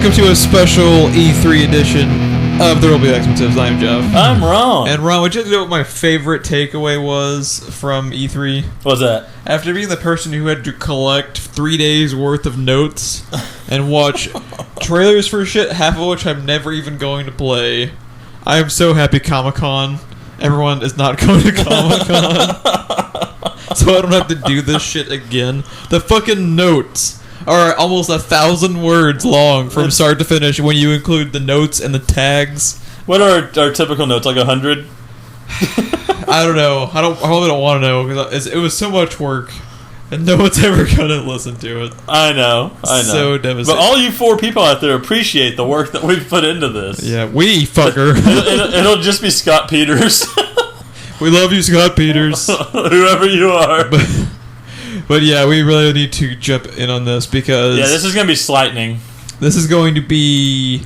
welcome to a special E3 edition of the Rollback Expletives. I'm Geoff. I'm Ron. And Ron, would you know what my favorite takeaway was from E3? What's that? After being the person who had to collect 3 days worth of notes and watch trailers for shit, half of which I'm never even going to play, I am so happy Comic-Con. Everyone is not going to Comic-Con. So I don't have to do this shit again. The fucking notes are almost 1,000 words long from start to finish when you include the notes and the tags. What are our typical notes? Like 100? I don't know. I probably don't want to know because it was so much work, and no one's ever gonna listen to it. I know. So devastating. But all you 4 people out there appreciate the work that we've put into this. Yeah, we fucker. It'll just be Scott Peters. We love you, Scott Peters. Whoever you are. But yeah, we really need to jump in on this because this is gonna be slightning. This is going to be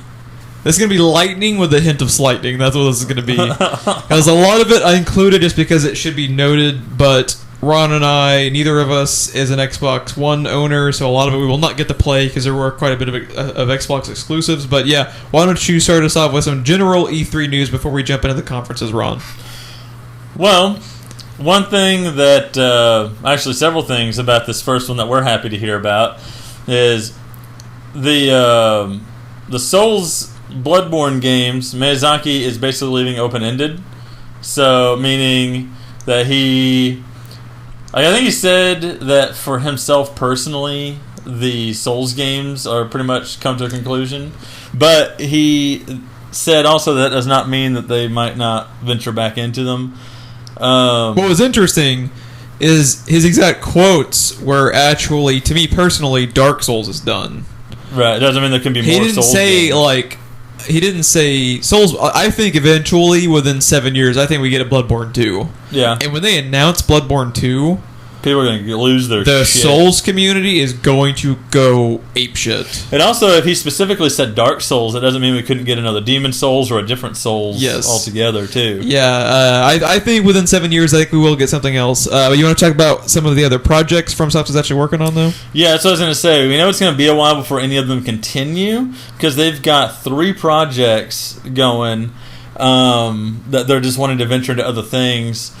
lightning with a hint of slightning. That's what this is going to be. Because a lot of it I included just because it should be noted, but Ron and I, neither of us is an Xbox One owner, so a lot of it we will not get to play because there were quite a bit of Xbox exclusives. But yeah, why don't you start us off with some general E3 news before we jump into the conferences, Ron? Well, one thing that, actually several things about this first one that we're happy to hear about is the Souls Bloodborne games. Miyazaki is basically leaving open-ended, so meaning that I think he said that for himself personally, the Souls games are pretty much come to a conclusion, but he said also that does not mean that they might not venture back into them. What was interesting is his exact quotes were actually, to me personally, Dark Souls is done. Right, it doesn't mean there can be more Souls games. He didn't say Souls. I think eventually, within 7 years, I think we get a Bloodborne 2. Yeah. And when they announce Bloodborne 2, people are going to lose their the shit. Souls community is going to go apeshit. And also, if he specifically said Dark Souls, it doesn't mean we couldn't get another Demon Souls or a different Souls altogether, too. Yeah, I think within 7 years, I think we will get something else. But you want to talk about some of the other projects FromSoft is actually working on, though? Yeah, that's what I was going to say. We know it's going to be a while before any of them continue, because they've got 3 projects going that they're just wanting to venture into other things.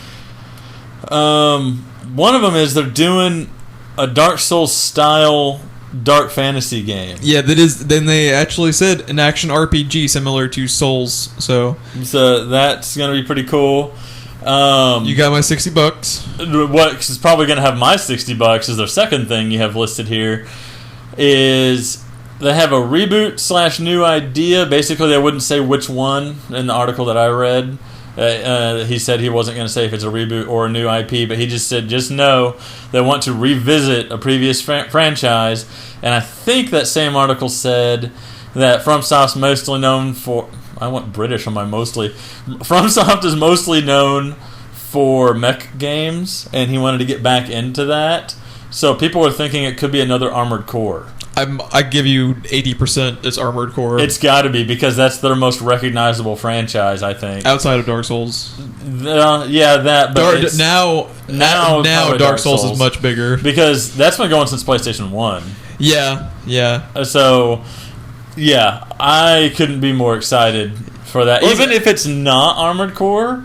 One of them is they're doing a Dark Souls style dark fantasy game. Yeah, that is. Then they actually said an action RPG similar to Souls. So that's gonna be pretty cool. You got my $60. What is probably gonna have my $60 is their second thing you have listed here. Is they have a reboot / new idea. Basically, they wouldn't say which one in the article that I read. He said he wasn't going to say if it's a reboot or a new IP, but he just said, just know they want to revisit a previous franchise. And I think that same article said that FromSoft's mostly known for... I went British on my mostly. FromSoft is mostly known for mech games, and he wanted to get back into that. So people were thinking it could be another Armored Core. I give you 80% it's Armored Core. It's got to be, because that's their most recognizable franchise, I think. Outside of Dark Souls. Yeah, that. But now Dark Souls is much bigger. Because that's been going since PlayStation 1. Yeah. So, yeah, I couldn't be more excited for that. Even if it's not Armored Core,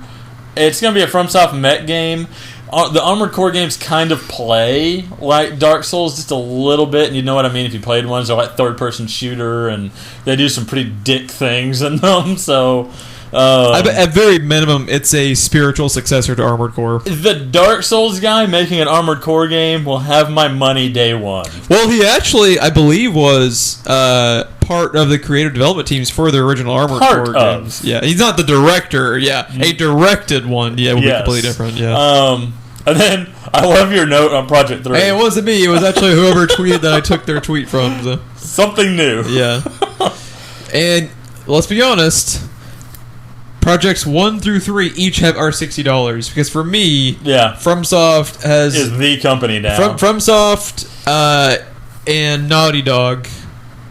it's going to be a FromSoft mech game. The Armored Core games kind of play like Dark Souls just a little bit, and you know what I mean if you played ones. They're like third-person shooter, and they do some pretty dick things in them, so... at very minimum, it's a spiritual successor to Armored Core. The Dark Souls guy making an Armored Core game will have my money day one. Well, he actually, I believe, was part of the creative development teams for the original Armored Core games. Yeah, he's not the director. Yeah, a directed one. Yeah, would be completely different. Yeah. And then I love your note on Project 3. Hey, it wasn't me. It was actually whoever tweeted that I took their tweet from. So. Something new. Yeah. And let's be honest. Projects 1 through 3 each are $60 because for me, FromSoft is the company now. FromSoft and Naughty Dog,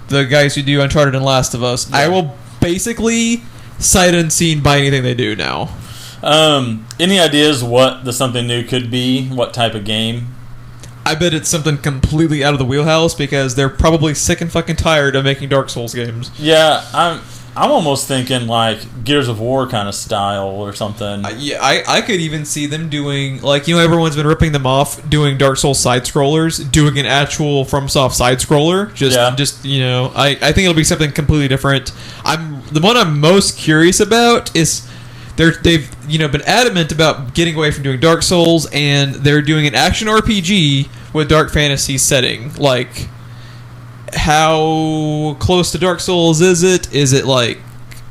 the guys who do Uncharted and Last of Us, I will basically sight unseen buy anything they do now. Any ideas what the something new could be? What type of game? I bet it's something completely out of the wheelhouse because they're probably sick and fucking tired of making Dark Souls games. Yeah, I'm almost thinking like Gears of War kind of style or something. I could even see them doing, like, everyone's been ripping them off doing Dark Souls side-scrollers, doing an actual FromSoft side-scroller. I think it'll be something completely different. The one I'm most curious about is they've been adamant about getting away from doing Dark Souls, and they're doing an action RPG with dark fantasy setting. Like, how close to Dark Souls is it? Is it like...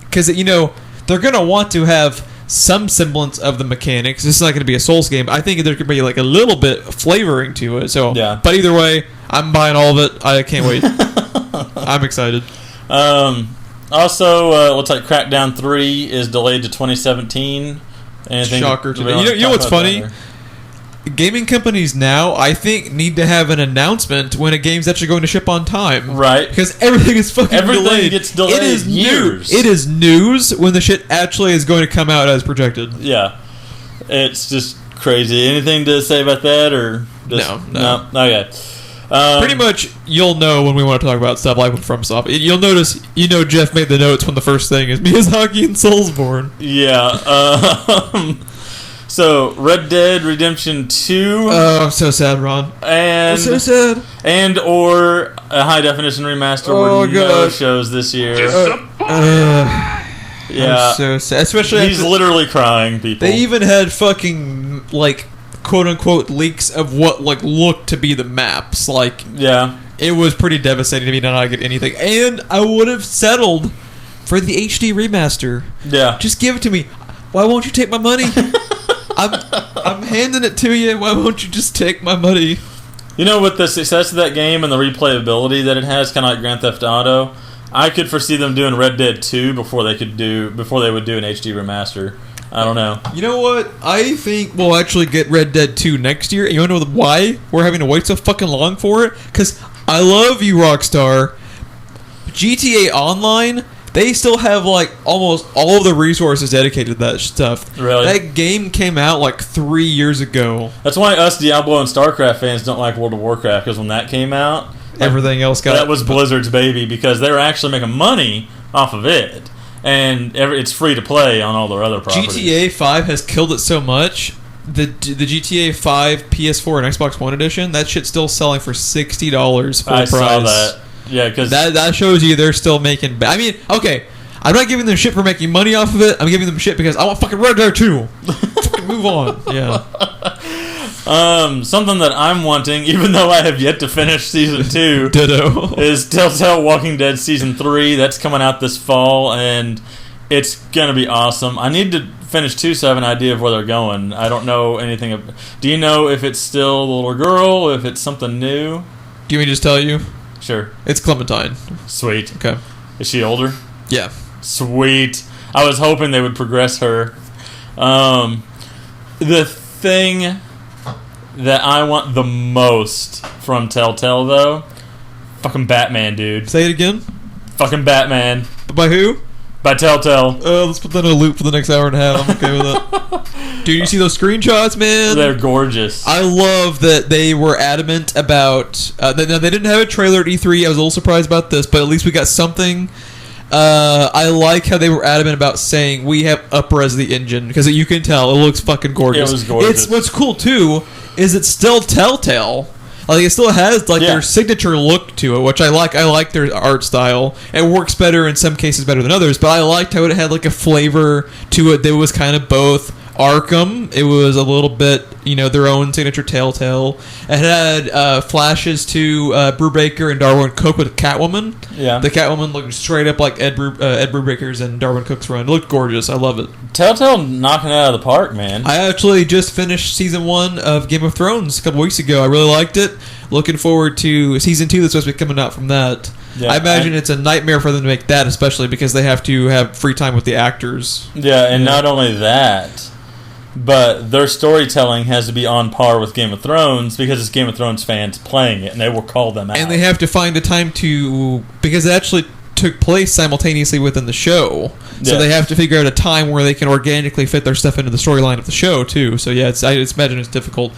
Because, they're going to want to have some semblance of the mechanics. This is not going to be a Souls game. I think there could be like a little bit of flavoring to it. So, yeah. But either way, I'm buying all of it. I can't wait. I'm excited. Also, looks like Crackdown 3 is delayed to 2017. Anything Shocker to me. You know what's funny? Gaming companies now, I think, need to have an announcement when a game's actually going to ship on time. Right. Because everything is fucking delayed. Everything gets delayed It is years. It is news when the shit actually is going to come out as projected. Yeah. It's just crazy. Anything to say about that? Or just, No. Okay. Pretty much, you'll know when we want to talk about stuff like with FromSoft. You'll notice, Jeff made the notes when the first thing is Miyazaki and Soulsborne. Yeah. So, Red Dead Redemption 2. Oh, I'm so sad, Ron. I'm so sad. And or a high definition remaster with no shows this year. Yeah. I'm so sad. Especially he's literally crying, people. They even had fucking, like, quote-unquote leaks of what, like, looked to be the maps. Like, yeah. It was pretty devastating to me to not get anything. And I would have settled for the HD remaster. Yeah. Just give it to me. Why won't you take my money? I'm handing it to you. Why won't you just take my money? With the success of that game and the replayability that it has, kind of like Grand Theft Auto, I could foresee them doing Red Dead 2 before they would do an HD remaster. I don't know. You know what? I think we'll actually get Red Dead 2 next year. And you want to know why we're having to wait so fucking long for it? Because I love you, Rockstar. GTA Online... They still have, like, almost all of the resources dedicated to that stuff. Really? That game came out, like, 3 years ago. That's why us Diablo and StarCraft fans don't like World of Warcraft, because when that came out... everything else got... That was Blizzard's baby, because they were actually making money off of it. And it's free to play on all their other properties. GTA 5 has killed it so much. The GTA 5 PS4 and Xbox One edition, that shit's still selling for $60 full price. I saw that. Yeah, because that shows you they're still making... I mean, okay, I'm not giving them shit for making money off of it. I'm giving them shit because I want fucking Red Dead 2. Fucking move on. Yeah. Something that I'm wanting, even though I have yet to finish Season 2... Ditto. ...is Telltale Walking Dead Season 3. That's coming out this fall, and it's going to be awesome. I need to finish 2 so I have an idea of where they're going. I don't know anything... Do you know if it's still the little girl, if it's something new? Do you want me to just tell you? Sure. It's Clementine. Sweet. Okay. Is she older? Yeah. Sweet. I was hoping they would progress her. The thing that I want the most from Telltale, though, fucking Batman, dude. Say it again. Fucking Batman. By who? By Telltale. Let's put that in a loop for the next hour and a half. I'm okay with that. Dude, you see those screenshots, man? They're gorgeous. I love that they were adamant about... they didn't have a trailer at E3. I was a little surprised about this, but at least we got something. I like how they were adamant about saying we have up-res the engine, because you can tell it looks fucking gorgeous. It was gorgeous. What's cool, too, is it's still Telltale. Like, it still has their signature look to it, which I like. I like their art style. It works better in some cases, better than others. But I liked how it had like a flavor to it that was kind of both Arkham. It was a little bit, their own signature Telltale. It had flashes to Brubaker and Darwin Cook with Catwoman. Yeah, the Catwoman looked straight up like Ed Brubaker's and Darwin Cook's run. It looked gorgeous. I love it. Telltale knocking it out of the park, man. I actually just finished season 1 of Game of Thrones a couple weeks ago. I really liked it. Looking forward to season 2 that's supposed to be coming out from that. Yeah, I imagine it's a nightmare for them to make that, especially because they have to have free time with the actors. Yeah, and not only that, but their storytelling has to be on par with Game of Thrones because it's Game of Thrones fans playing it, and they will call them out. And they have to find a time to... Because it actually took place simultaneously within the show. So they have to figure out a time where they can organically fit their stuff into the storyline of the show, too. So, yeah, I imagine it's difficult.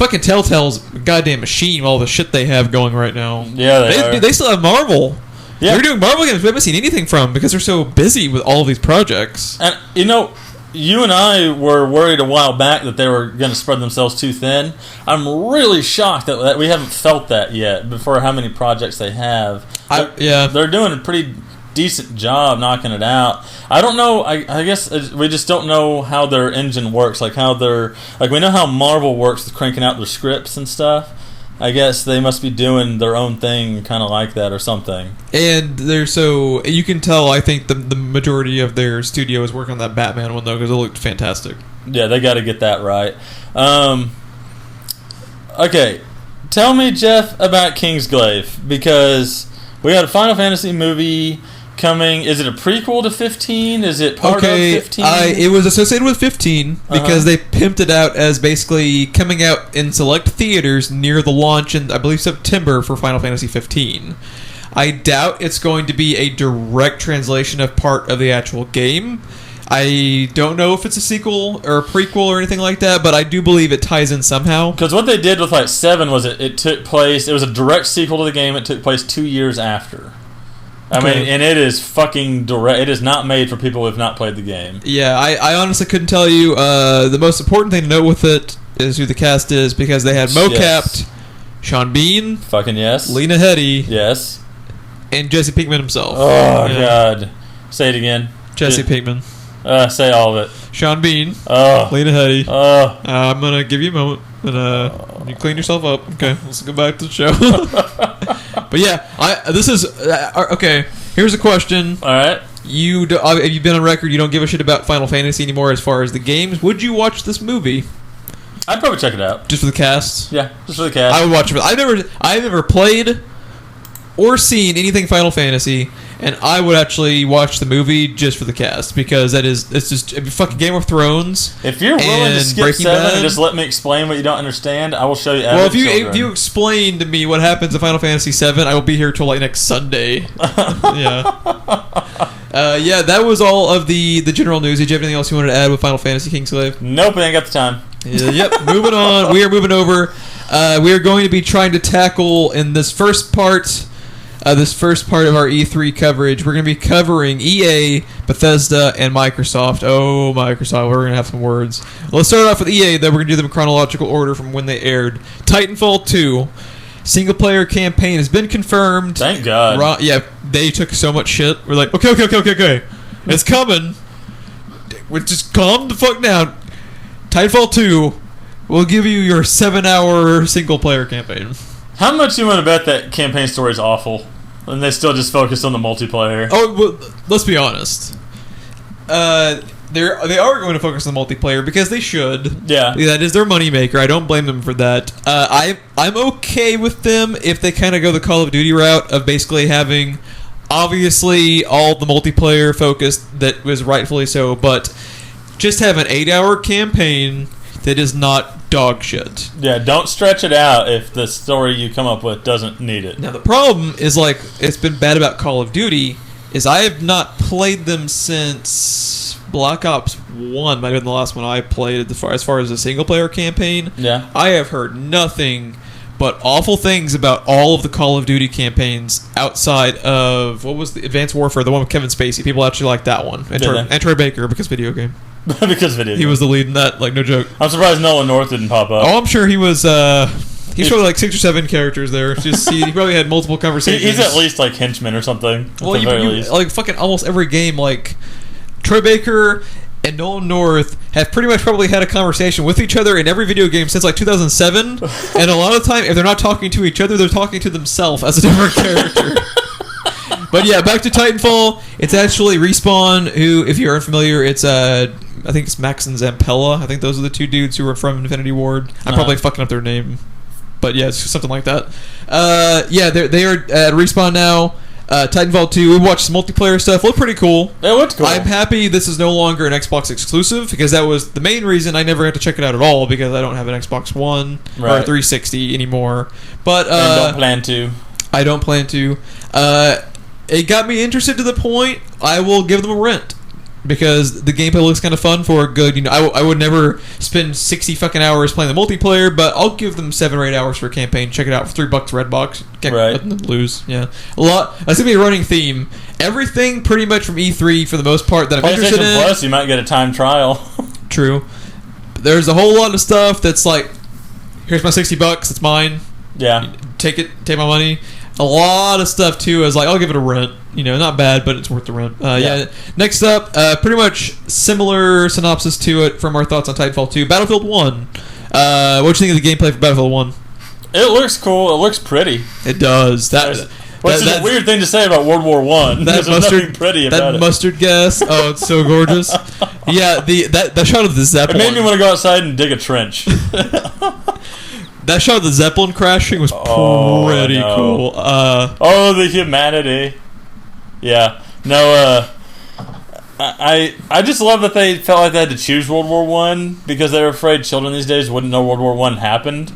fucking Telltale's a goddamn machine with all the shit they have going right now. Yeah, they still have Marvel. Yeah. They're doing Marvel games we haven't seen anything from because they're so busy with all of these projects. And, you know, you and I were worried a while back that they were going to spread themselves too thin. I'm really shocked that we haven't felt that yet for how many projects they have. They're doing a pretty decent job knocking it out. I don't know. I guess we just don't know how their engine works. Like how they're like we know how Marvel works with cranking out their scripts and stuff. I guess they must be doing their own thing, kind of like that or something. And they're so you can tell. I think the majority of their studio is working on that Batman one though because it looked fantastic. Yeah, they got to get that right. Okay, tell me, Geoff, about Kingsglaive because we got a Final Fantasy movie coming. Is it a prequel to 15? Is it part of 15? It was associated with 15 because they pimped it out as basically coming out in select theaters near the launch in, I believe, September for Final Fantasy 15. I doubt it's going to be a direct translation of part of the actual game. I don't know if it's a sequel or a prequel or anything like that, but I do believe it ties in somehow. Because what they did with like 7 was it took place, it was a direct sequel to the game, it took place 2 years after. I mean, and it is fucking direct. It is not made for people who have not played the game. Yeah, I honestly couldn't tell you. The most important thing to note with it is who the cast is because they had mocapped Sean Bean, fucking yes, Lena Headey, yes, and Jesse Pinkman himself. Oh God, say it again. Jesse Pinkman. Say all of it. Sean Bean, Lena Headey. I'm gonna give you a moment and you clean yourself up. Okay, let's go back to the show. But yeah, this is okay. Here's a question. All right, you've been on record. You don't give a shit about Final Fantasy anymore as far as the games. Would you watch this movie? I'd probably check it out just for the cast. Yeah, just for the cast. I would watch it. I've never played or seen anything Final Fantasy, and I would actually watch the movie just for the cast because it's just fucking Game of Thrones. If you're willing to skip Breaking 7 Bad, and just let me explain what you don't understand, I will show you. Well, if you explain to me what happens in Final Fantasy 7, I will be here till like next Sunday. Yeah, that was all of the general news. Did you have anything else you wanted to add with Final Fantasy Kingsglaive? Nope, I ain't got the time. Yep, moving on. We are moving over. We are going to be trying to tackle in this first part of our E3 coverage. We're going to be covering EA, Bethesda, and Microsoft. Oh, Microsoft, we're going to have some words. Let's start off with EA, then we're going to do them in chronological order from when they aired. Titanfall 2. Single-player campaign has been confirmed. Thank God. Yeah, they took so much shit. We're like, okay. It's coming. We're just calm the fuck down. Titanfall 2 will give you your 7-hour single-player campaign. How much you want to bet that campaign story is awful, and they still just focus on the multiplayer? Oh, well, let's be honest. They are going to focus on the multiplayer because they should. Yeah, that is their moneymaker. I don't blame them for that. I'm okay with them if they kind of go the Call of Duty route of basically having, obviously, all the multiplayer focus that was rightfully so, but just have an 8-hour campaign that is not dog shit. Yeah, don't stretch it out if the story you come up with doesn't need it. Now the problem is, like, it's been bad about Call of Duty is I have not played them since Black Ops 1 might have been the last one I played as far as a single player campaign. Yeah. I have heard nothing but awful things about all of the Call of Duty campaigns outside of, what was the Advanced Warfare, the one with Kevin Spacey. People actually like that one. And Troy Baker because video game. Because video game. He was the lead in that, like, no joke. I'm surprised Nolan North didn't pop up. Oh, I'm sure he was, he's probably like 6 or 7 characters there. Just he probably had multiple conversations. He's at least like henchman or something. Well, like fucking almost every game, like Troy Baker and Nolan North have pretty much probably had a conversation with each other in every video game since like 2007. And a lot of the time, if they're not talking to each other, they're talking to themselves as a different character. But yeah, back to Titanfall. It's actually Respawn, who, if you're unfamiliar, it's I think it's Max and Zampella. I think those are the two dudes who were from Infinity Ward. I'm probably fucking up their name, but yeah, it's something like that. Yeah, they are at Respawn now. Titanfall 2, we watched some multiplayer stuff. Looked pretty cool. It looked cool. I'm happy this is no longer an Xbox exclusive because that was the main reason I never got to check it out at all because I don't have an Xbox One or a 360 anymore. But and don't plan to. I don't plan to. It got me interested to the point I will give them a rent. because the gameplay looks kind of fun for a good. I would never spend 60 fucking hours playing the multiplayer, but I'll give them 7 or 8 hours for a campaign. Check it out for $3 Redbox. Can't let them lose. Yeah, a lot. That's gonna be a running theme. Everything pretty much from E3 for the most part that I'm interested in. Plus, you might get a time trial. True. But there's a whole lot of stuff that's like, here's my $60. It's mine. Yeah. Take my money. A lot of stuff too is like, I'll give it a rent. Not bad, but it's worth the rent. Yeah. Next up, pretty much similar synopsis to it from our thoughts on Titanfall 2. Battlefield 1. What do you think of the gameplay for Battlefield 1? It looks cool. It looks pretty. It does. Which is a weird thing to say about World War One. There's nothing pretty about it. That mustard gas. Oh, it's so gorgeous. Yeah, the shot of the Zeppelin. It made me want to go outside and dig a trench. That shot of the Zeppelin crashing was pretty cool. The humanity. Yeah. No, I just love that they felt like they had to choose World War One because they were afraid children these days wouldn't know World War One happened.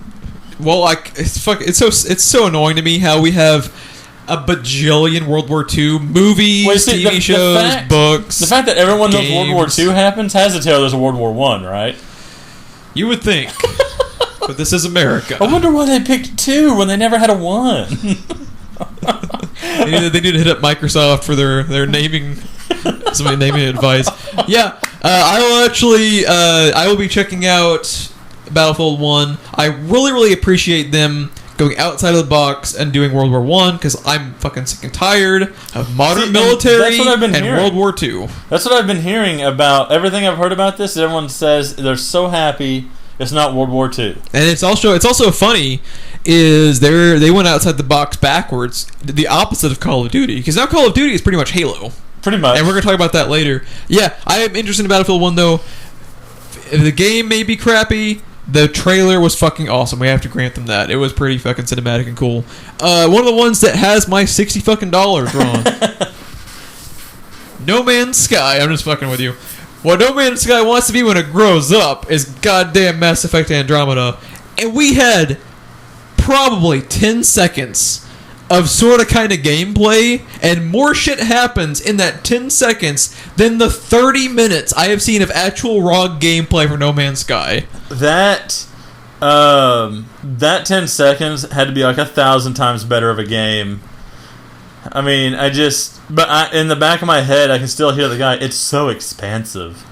Well, it's so annoying to me how we have a bajillion World War II movies, TV shows, books. The fact that everyone knows World War II happens has to tell there's a World War One, right? You would think. But this is America. I wonder why they picked 2 when they never had a 1. They need to hit up Microsoft for their naming, somebody naming advice. Yeah, I will be checking out Battlefield 1. I really appreciate them going outside of the box and doing World War 1 because I'm fucking sick and tired of modern military and World War 2. That's what I've been hearing about everything I've heard about this. Everyone says they're so happy it's not World War II. And it's also funny is they went outside the box backwards, the opposite of Call of Duty, because now Call of Duty is pretty much Halo. Pretty much. And we're going to talk about that later. Yeah, I am interested in Battlefield 1 though. The game may be crappy. The trailer was fucking awesome. We have to grant them that. It was pretty fucking cinematic and cool. One of the ones that has my $60 fucking Ron. No Man's Sky. I'm just fucking with you. What No Man's Sky wants to be when it grows up is goddamn Mass Effect Andromeda. And we had probably 10 seconds of sort of kind of gameplay, and more shit happens in that 10 seconds than the 30 minutes I have seen of actual raw gameplay for No Man's Sky. That 10 seconds had to be like 1,000 times better of a game. I mean, in the back of my head, I can still hear the guy. It's so expansive.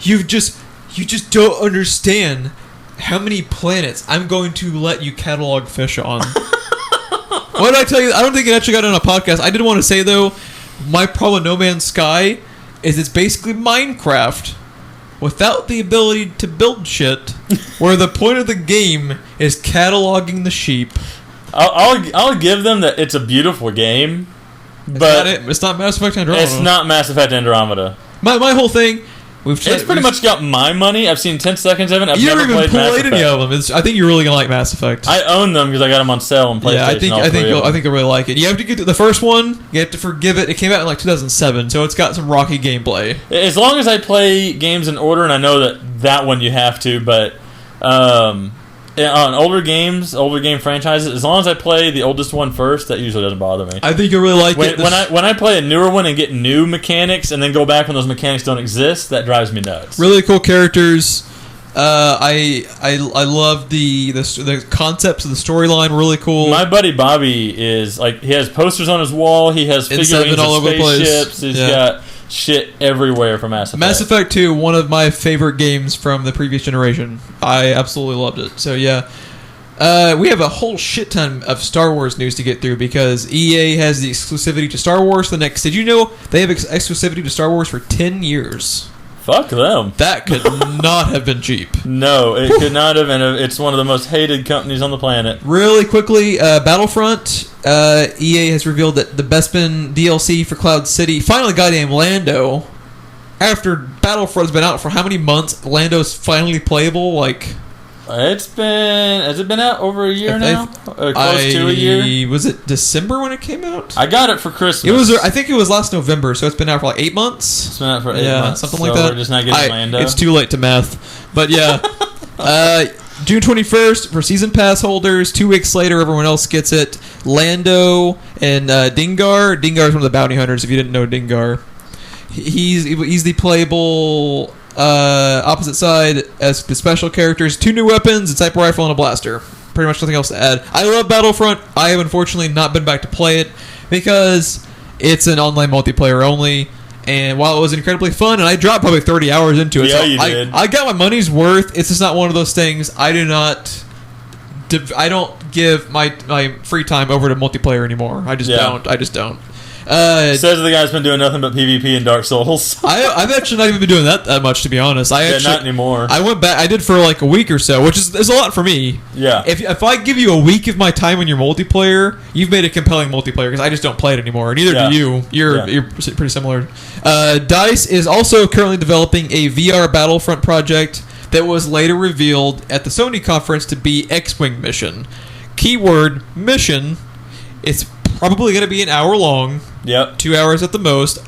You just don't understand how many planets I'm going to let you catalog fish on. What did I tell you? I don't think it actually got on a podcast. I did want to say, though, my problem with No Man's Sky is it's basically Minecraft without the ability to build shit, where the point of the game is cataloging the sheep. I'll give them that it's a beautiful game, but it's not Mass Effect Andromeda. It's not Mass Effect Andromeda. My whole thing... It's pretty much got my money. I've seen 10 seconds of it. I've never never played Mass Effect. any of them. I think you're really gonna like Mass Effect. I own them because I got them on sale on PlayStation. Yeah, I think you'll really like it. You have to get to the first one. You have to forgive it. It came out in like 2007, so it's got some rocky gameplay. As long as I play games in order, and I know that one you have to, but on older game franchises, as long as I play the oldest one first, that usually doesn't bother me. I think you'll really like it. When I play a newer one and get new mechanics and then go back when those mechanics don't exist, that drives me nuts. Really cool characters. I love the concepts of the storyline. Really cool. My buddy Bobby is like, he has posters on his wall. He has figurines of spaceships. He's got shit everywhere from Mass Effect. Mass Effect 2, one of my favorite games from the previous generation. I absolutely loved it. So yeah, we have a whole shit ton of Star Wars news to get through because EA has the exclusivity to Star Wars. Did you know they have exclusivity to Star Wars for 10 years? Fuck them. That could not have been cheap. No, it could not have been. It's one of the most hated companies on the planet. Really quickly, Battlefront, EA has revealed that the Bespin DLC for Cloud City, finally goddamn Lando, after Battlefront's been out for how many months, Lando's finally playable, has it been out over a year now? Or close to a year? Was it December when it came out? I got it for Christmas. I think it was last November, so it's been out for like 8 months. It's been out for 8 months. Something like that. We're just not getting Lando. It's too late to math. But yeah. June 21st for Season Pass holders. 2 weeks later, everyone else gets it. Lando and Dingar. Dingar is one of the bounty hunters, if you didn't know Dingar. He's the playable opposite side as the special characters. 2 new weapons, a sniper rifle, and a blaster. Pretty much nothing else to add. I love Battlefront. I have unfortunately not been back to play it because it's an online multiplayer only. And while it was incredibly fun, and I dropped probably 30 hours into it, yeah, you did. I got my money's worth. It's just not one of those things. I don't give my free time over to multiplayer anymore. I just don't. Says the guy's been doing nothing but PvP and Dark Souls. I've actually not even been doing that much, to be honest. Not anymore. I went back. I did for like a week or so, which is a lot for me. Yeah. If I give you a week of my time in your multiplayer, you've made a compelling multiplayer because I just don't play it anymore. Neither do you. You're pretty similar. DICE is also currently developing a VR Battlefront project that was later revealed at the Sony conference to be X-Wing mission. Keyword mission. It's probably going to be an hour long. Yep. 2 hours at the most.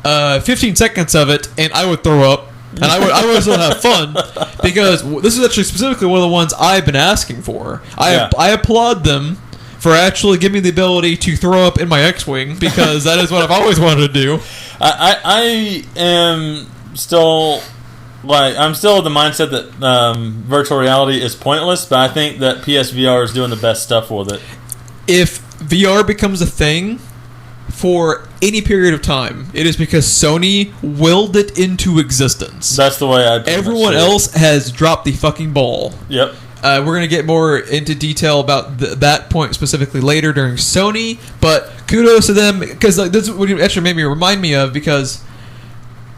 15 seconds of it, and I would throw up. And I would still have fun because this is actually specifically one of the ones I've been asking for. I applaud them for actually giving me the ability to throw up in my X-Wing because that is what I've always wanted to do. I am still... I'm still of the mindset that virtual reality is pointless, but I think that PSVR is doing the best stuff with it. If VR becomes a thing for any period of time, it is because Sony willed it into existence. That's the way I... Everyone else has dropped the fucking ball. Yep. We're going to get more into detail about that point specifically later during Sony, but kudos to them, because this is what it actually made me remind me of, because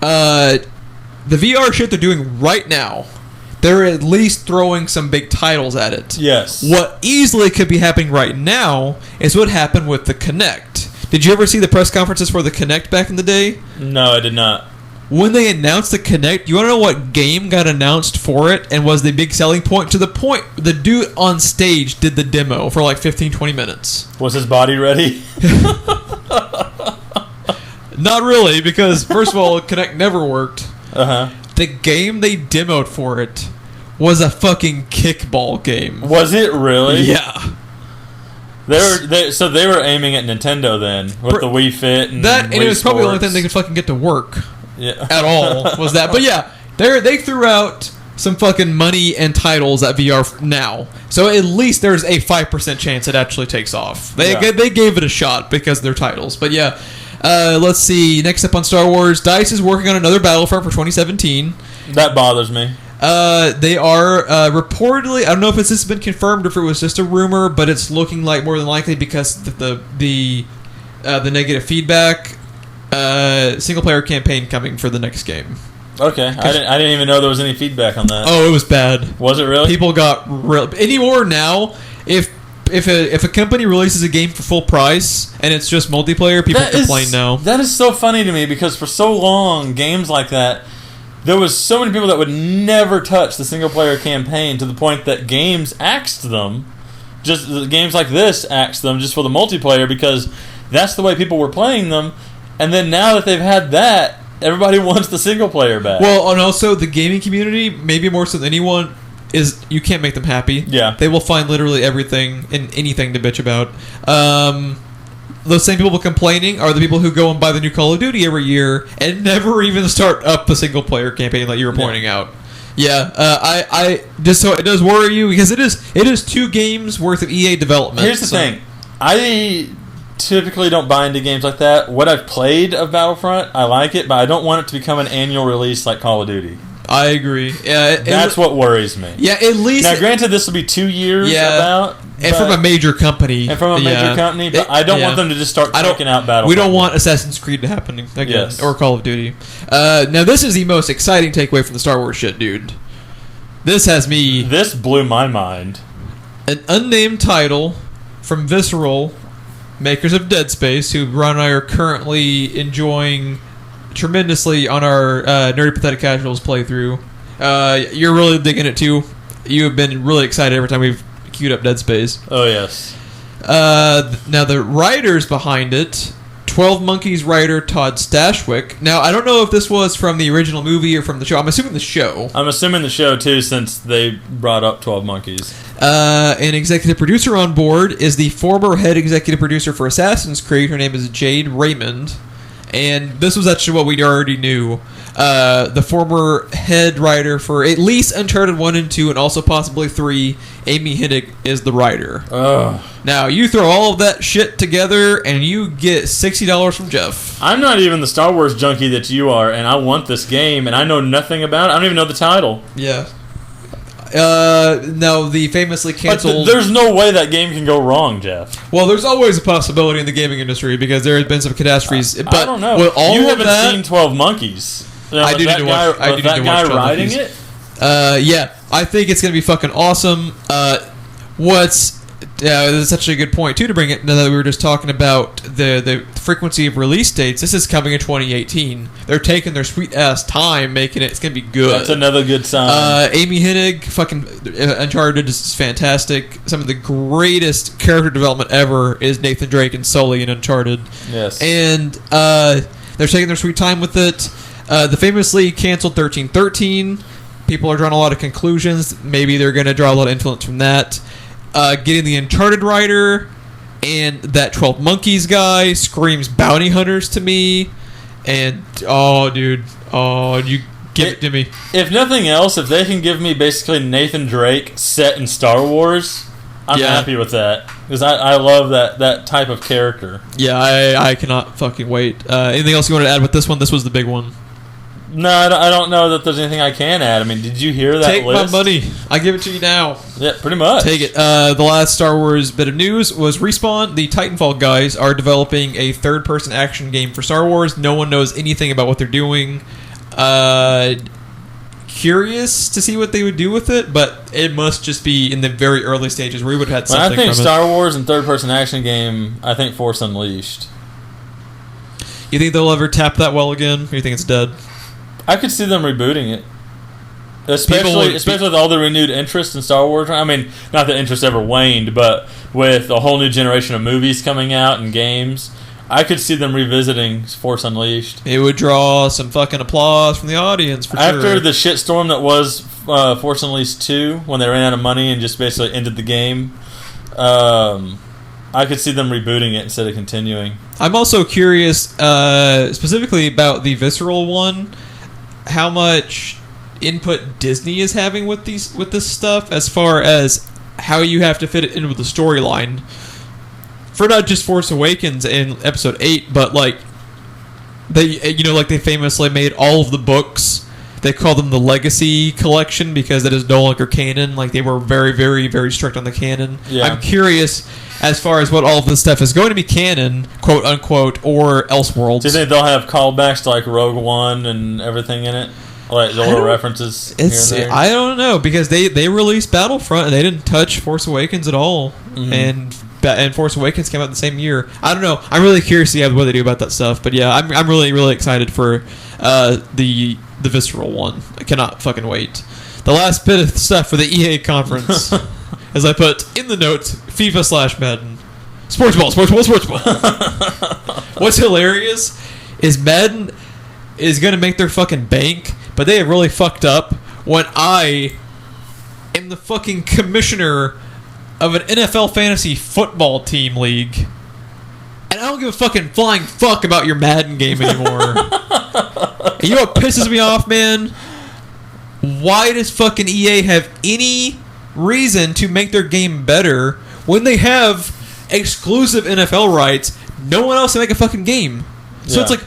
the VR shit they're doing right now, they're at least throwing some big titles at it. Yes. What easily could be happening right now is what happened with the Kinect. Did you ever see the press conferences for the Kinect back in the day? No, I did not. When they announced the Kinect, you want to know what game got announced for it and was the big selling point? To the point, the dude on stage did the demo for like 15-20 minutes. Was his body ready? Not really, because first of all, Kinect never worked. Uh-huh. The game they demoed for it was a fucking kickball game. Was it really? Yeah. So they were aiming at Nintendo then with the Wii Fit and that, and Wii it was probably the only Sports. thing they could fucking get to work. Yeah. At all was that. But yeah, they threw out some fucking money and titles at VR now. So at least there's a 5% chance it actually takes off. They gave it a shot because they're titles. But yeah. Let's see. Next up on Star Wars, DICE is working on another Battlefront for 2017. That bothers me. They are reportedly, I don't know if this has been confirmed or if it was just a rumor, but it's looking like more than likely because the negative feedback, single player campaign coming for the next game. Okay, I didn't even know there was any feedback on that. Oh, it was bad. Was it really? People got anymore now. If a company releases a game for full price and it's just multiplayer, people complain now. That is so funny to me because for so long, games like that, there was so many people that would never touch the single player campaign to the point that games axed them. Just games like this axed them just for the multiplayer because that's the way people were playing them. And then now that they've had that, everybody wants the single player back. Well, and also the gaming community, maybe more so than anyone, is you can't make them happy. Yeah. They will find literally everything and anything to bitch about. Those same people complaining are the people who go and buy the new Call of Duty every year and never even start up the single player campaign that you were pointing out. Yeah, I just so it does worry you because it is 2 games worth of EA development. Here's the thing, I typically don't buy into games like that. What I've played of Battlefront, I like it, but I don't want it to become an annual release like Call of Duty. I agree. That's what worries me. Yeah, at least... Now, granted, this will be 2 years about... And from a major company. And from a major company, but I don't want them to just start checking out Battlefront. We don't want Assassin's Creed to happen again. Yes. Or Call of Duty. Now, this is the most exciting takeaway from the Star Wars shit, dude. This has me... This blew my mind. An unnamed title from Visceral, makers of Dead Space, who Ron and I are currently enjoying tremendously on our Nerdy Pathetic Casuals playthrough. You're really digging it too. You have been really excited every time we've queued up Dead Space. Oh yes. Now the writers behind it, 12 Monkeys writer Todd Stashwick. Now I don't know if this was from the original movie or from the show. I'm assuming the show. I'm assuming the show too, since they brought up 12 Monkeys. An executive producer on board is the former head executive producer for Assassin's Creed. Her name is Jade Raymond. And this was actually what we already knew. The former head writer for at least Uncharted 1 and 2, and also possibly 3, Amy Hennig, is the writer. Ugh. Now, you throw all of that shit together, and you get $60 from Geoff. I'm not even the Star Wars junkie that you are, and I want this game, and I know nothing about it. I don't even know the title. Yeah. No, the famously canceled... There's no way that game can go wrong, Geoff. Well, there's always a possibility in the gaming industry, because there have been some catastrophes. But I don't know. With all you of haven't that, seen 12 Monkeys. I do need to watch. I do need to watch that guy 12 riding Monkeys. it? Yeah, I think it's going to be fucking awesome. That's actually a good point, too, to bring it, now that we were just talking about the frequency of release dates. This is coming in 2018. They're taking their sweet-ass time making it. It's going to be good. That's another good sign. Amy Hennig, fucking Uncharted is fantastic. Some of the greatest character development ever is Nathan Drake and Sully in Uncharted. Yes. And they're taking their sweet time with it. The famously canceled 1313. People are drawing a lot of conclusions. Maybe they're going to draw a lot of influence from that. Getting the Uncharted writer and that 12 Monkeys guy screams bounty hunters to me. And, you give it to me. If nothing else, if they can give me basically Nathan Drake set in Star Wars, I'm happy with that. Because I love that type of character. Yeah, I cannot fucking wait. Anything else you want to add with this one? This was the big one. No, I don't know that there's anything I can add. I mean, did you hear that Take list? my money. I give it to you now. Yeah, pretty much. Take it. The last Star Wars bit of news was Respawn, the Titanfall guys, are developing a third-person action game for Star Wars. No one knows anything about what they're doing. Curious to see what they would do with it, but it must just be in the very early stages where we would have had something When I think from Star Wars and third-person action game, I think Force Unleashed. You think they'll ever tap that well again, or you think it's dead? I could see them rebooting it. Especially with all the renewed interest in Star Wars. I mean, not that interest ever waned, but with a whole new generation of movies coming out and games, I could see them revisiting Force Unleashed. It would draw some fucking applause from the audience, for sure. After the shitstorm that was Force Unleashed 2, when they ran out of money and just basically ended the game, I could see them rebooting it instead of continuing. I'm also curious, specifically about the Visceral one, how much input Disney is having with this stuff, as far as how you have to fit it in with the storyline for not just Force Awakens in Episode 8, but they famously made all of the books. They call them the Legacy Collection because it is no longer canon. Like, they were very, very, very strict on the canon. Yeah. I'm curious as far as what all of this stuff is going to be canon, quote unquote, or Elseworlds. Do you think they'll have callbacks to like Rogue One and everything in it? Like the little references here and there? I don't know, because they released Battlefront and they didn't touch Force Awakens at all. Mm-hmm. And Force Awakens came out the same year. I don't know. I'm really curious to see what they do about that stuff. But yeah, I'm really, really excited for the Visceral one. I cannot fucking wait. The last bit of stuff for the EA conference, as I put in the notes, FIFA/Madden. Sports ball. What's hilarious is Madden is going to make their fucking bank, but they have really fucked up when I am the fucking commissioner of an NFL fantasy football team league, and I don't give a fucking flying fuck about your Madden game anymore. And you know what pisses me off, man? Why does fucking EA have any reason to make their game better when they have exclusive NFL rights? No one else can make a fucking game. So it's like,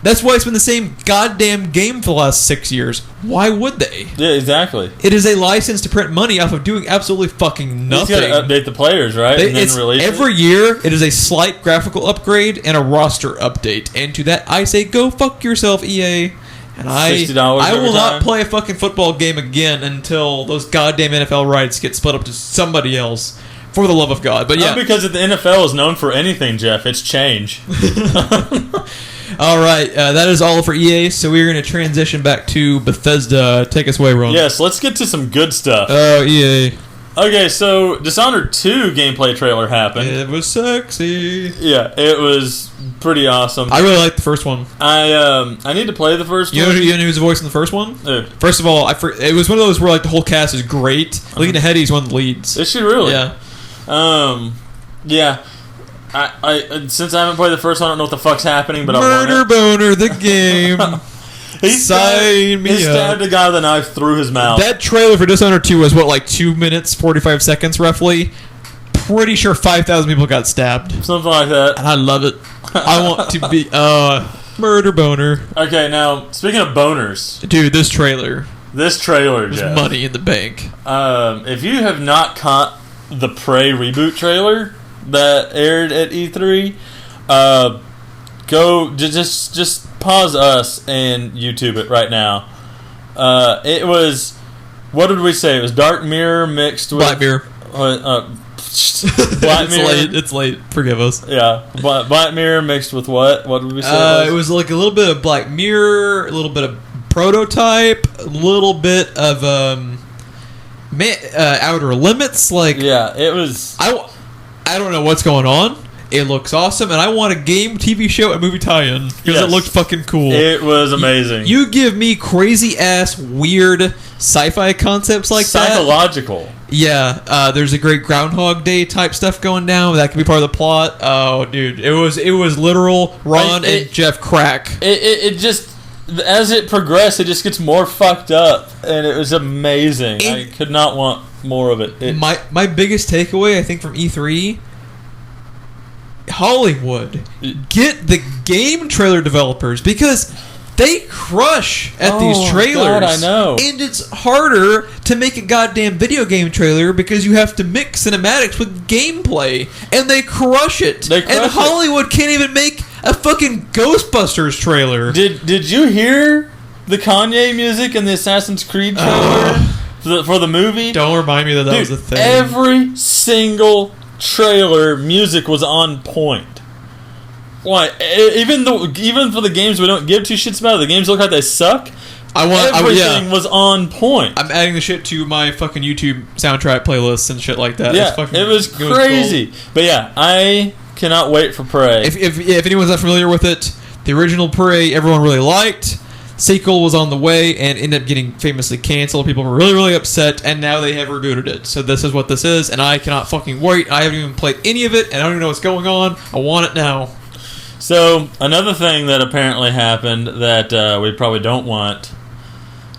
that's why it's been the same goddamn game for the last 6 years. Why would they? Yeah, exactly. It is a license to print money off of doing absolutely fucking nothing. You got to update the players, right? And then release every year, it is a slight graphical upgrade and a roster update. And to that, I say, go fuck yourself, EA. And I will not play a fucking football game again until those goddamn NFL rights get split up to somebody else. For the love of God. But yeah. Not because the NFL is known for anything, Geoff. It's change. All right, that is all for EA, so we're going to transition back to Bethesda. Take us away, Ron. Yes, let's get to some good stuff. Oh, EA. Okay, so Dishonored 2 gameplay trailer happened. It was sexy. Yeah, it was pretty awesome. I really liked the first one. I need to play the first one. You know who's the voice in the first one? Who? First of all, it was one of those where like the whole cast is great. Lena Headey's one of the leads. Is she really? Yeah. Yeah. I since I haven't played the first one, I don't know what the fuck's happening, but Murder Boner, the game. Sign me he stabbed a guy with a knife through his mouth. That trailer for Dishonored 2 was, what, like 2 minutes, 45 seconds, roughly? Pretty sure 5,000 people got stabbed. Something like that. And I love it. I want to be, Murder Boner. Okay, now, speaking of boners. Dude, this trailer. Jeff. Money in the bank. If you have not caught the Prey reboot trailer that aired at E3, go just pause us and YouTube it right now. It was, what did we say? It was Dark Mirror mixed with Black Mirror. Black Mirror. It's late. Forgive us. Yeah, Black Mirror mixed with what? What did we say? It was like a little bit of Black Mirror, a little bit of Prototype, a little bit of Outer Limits. Like, yeah, it was. I don't know what's going on. It looks awesome, and I want a game, TV show, and movie tie-in because it looked fucking cool. It was amazing. You give me crazy-ass, weird sci-fi concepts like Psychological. that. Yeah, there's a great Groundhog Day type stuff going down. That could be part of the plot. Oh, dude, it was literal Ron and Geoff crack. It just, as it progressed, it just gets more fucked up, and it was amazing. I could not want more of it. My biggest takeaway, I think, from E3. Hollywood, get the game trailer developers because they crush at these trailers. God, I know. And it's harder to make a goddamn video game trailer because you have to mix cinematics with gameplay, and they crush it. And Hollywood can't even make a fucking Ghostbusters trailer. Did you hear the Kanye music in the Assassin's Creed trailer for the movie? Don't remind me that was a thing. Every single trailer music was on point. Why? Even for the games we don't give two shits about, the games look like they suck. Everything was on point. I'm adding the shit to my fucking YouTube soundtrack playlists and shit like that. Yeah, it was crazy. Cool. But yeah, I cannot wait for Prey. If anyone's not familiar with it, the original Prey everyone really liked. Sequel was on the way and ended up getting famously canceled. People were really, really upset, and now they have rebooted it. So this is what this is, and I cannot fucking wait. I haven't even played any of it, and I don't even know what's going on. I want it now. So another thing that apparently happened that we probably don't want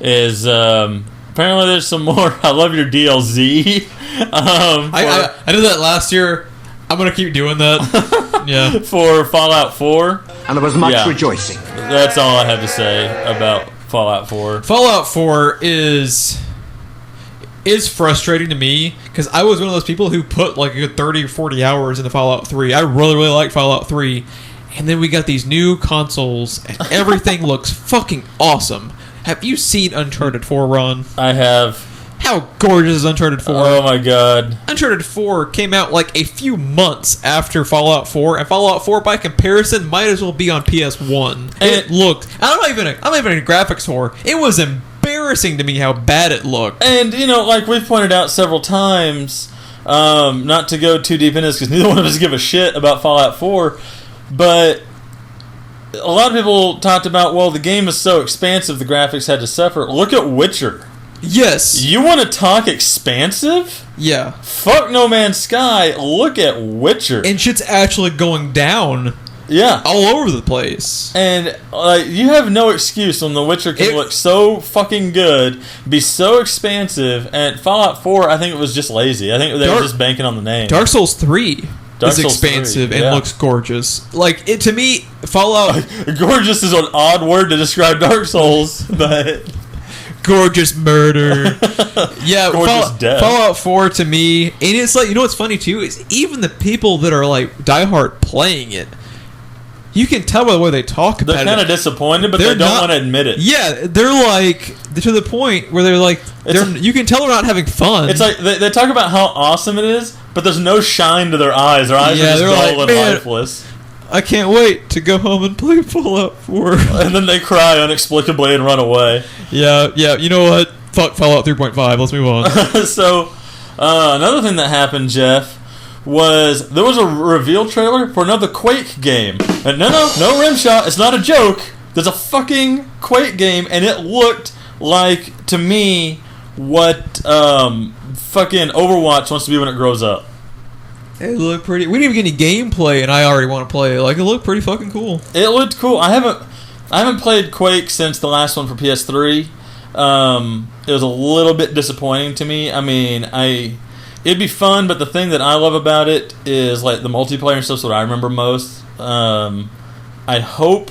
is apparently there's some more I Love Your DLZ. I did that last year. I'm going to keep doing that. Yeah. For Fallout 4. And there was much rejoicing. That's all I have to say about Fallout 4. Fallout 4 is frustrating to me because I was one of those people who put like a good 30 or 40 hours into Fallout 3. I really, really like Fallout 3. And then we got these new consoles and everything looks fucking awesome. Have you seen Uncharted 4, Ron? I have. How gorgeous is Uncharted 4? Oh my god. Uncharted 4 came out like a few months after Fallout 4, and Fallout 4 by comparison might as well be on PS1. And it looked, I'm not even a graphics whore. It was embarrassing to me how bad it looked. And you know, like we've pointed out several times, not to go too deep into this because neither one of us give a shit about Fallout 4, but a lot of people talked about, well, the game is so expansive, the graphics had to suffer. Look at Witcher. Yes. You want to talk expansive? Yeah. Fuck No Man's Sky. Look at Witcher. And shit's actually going down. Yeah. All over the place. And you have no excuse when The Witcher can look so fucking good, be so expansive, and Fallout 4, I think it was just lazy. I think they were just banking on the name. Dark Souls 3 is expansive and looks gorgeous. Like, it to me, Fallout... Gorgeous is an odd word to describe Dark Souls, but... Gorgeous murder. Yeah, gorgeous death. Fallout 4 to me, and it's like, you know what's funny too, is even the people that are like diehard playing it, you can tell by the way they talk about it. They're kind of disappointed, but they don't want to admit it. Yeah, they're like, to the point where they're like, you can tell they're not having fun. It's like, they talk about how awesome it is, but there's no shine to their eyes. Their eyes are just dull and lifeless. I can't wait to go home and play Fallout 4. And then they cry inexplicably and run away. Yeah, you know what? Fuck Fallout 3.5. Let's move on. So, another thing that happened, Jeff, was there was a reveal trailer for another Quake game. And no rimshot. It's not a joke. There's a fucking Quake game, and it looked like, to me, what fucking Overwatch wants to be when it grows up. It looked pretty. We didn't even get any gameplay, and I already want to play it. Like, it looked pretty fucking cool. It looked cool. I haven't played Quake since the last one for PS3. It was a little bit disappointing to me. I mean, it'd be fun, but the thing that I love about it is like the multiplayer and stuff's what I remember most. I hope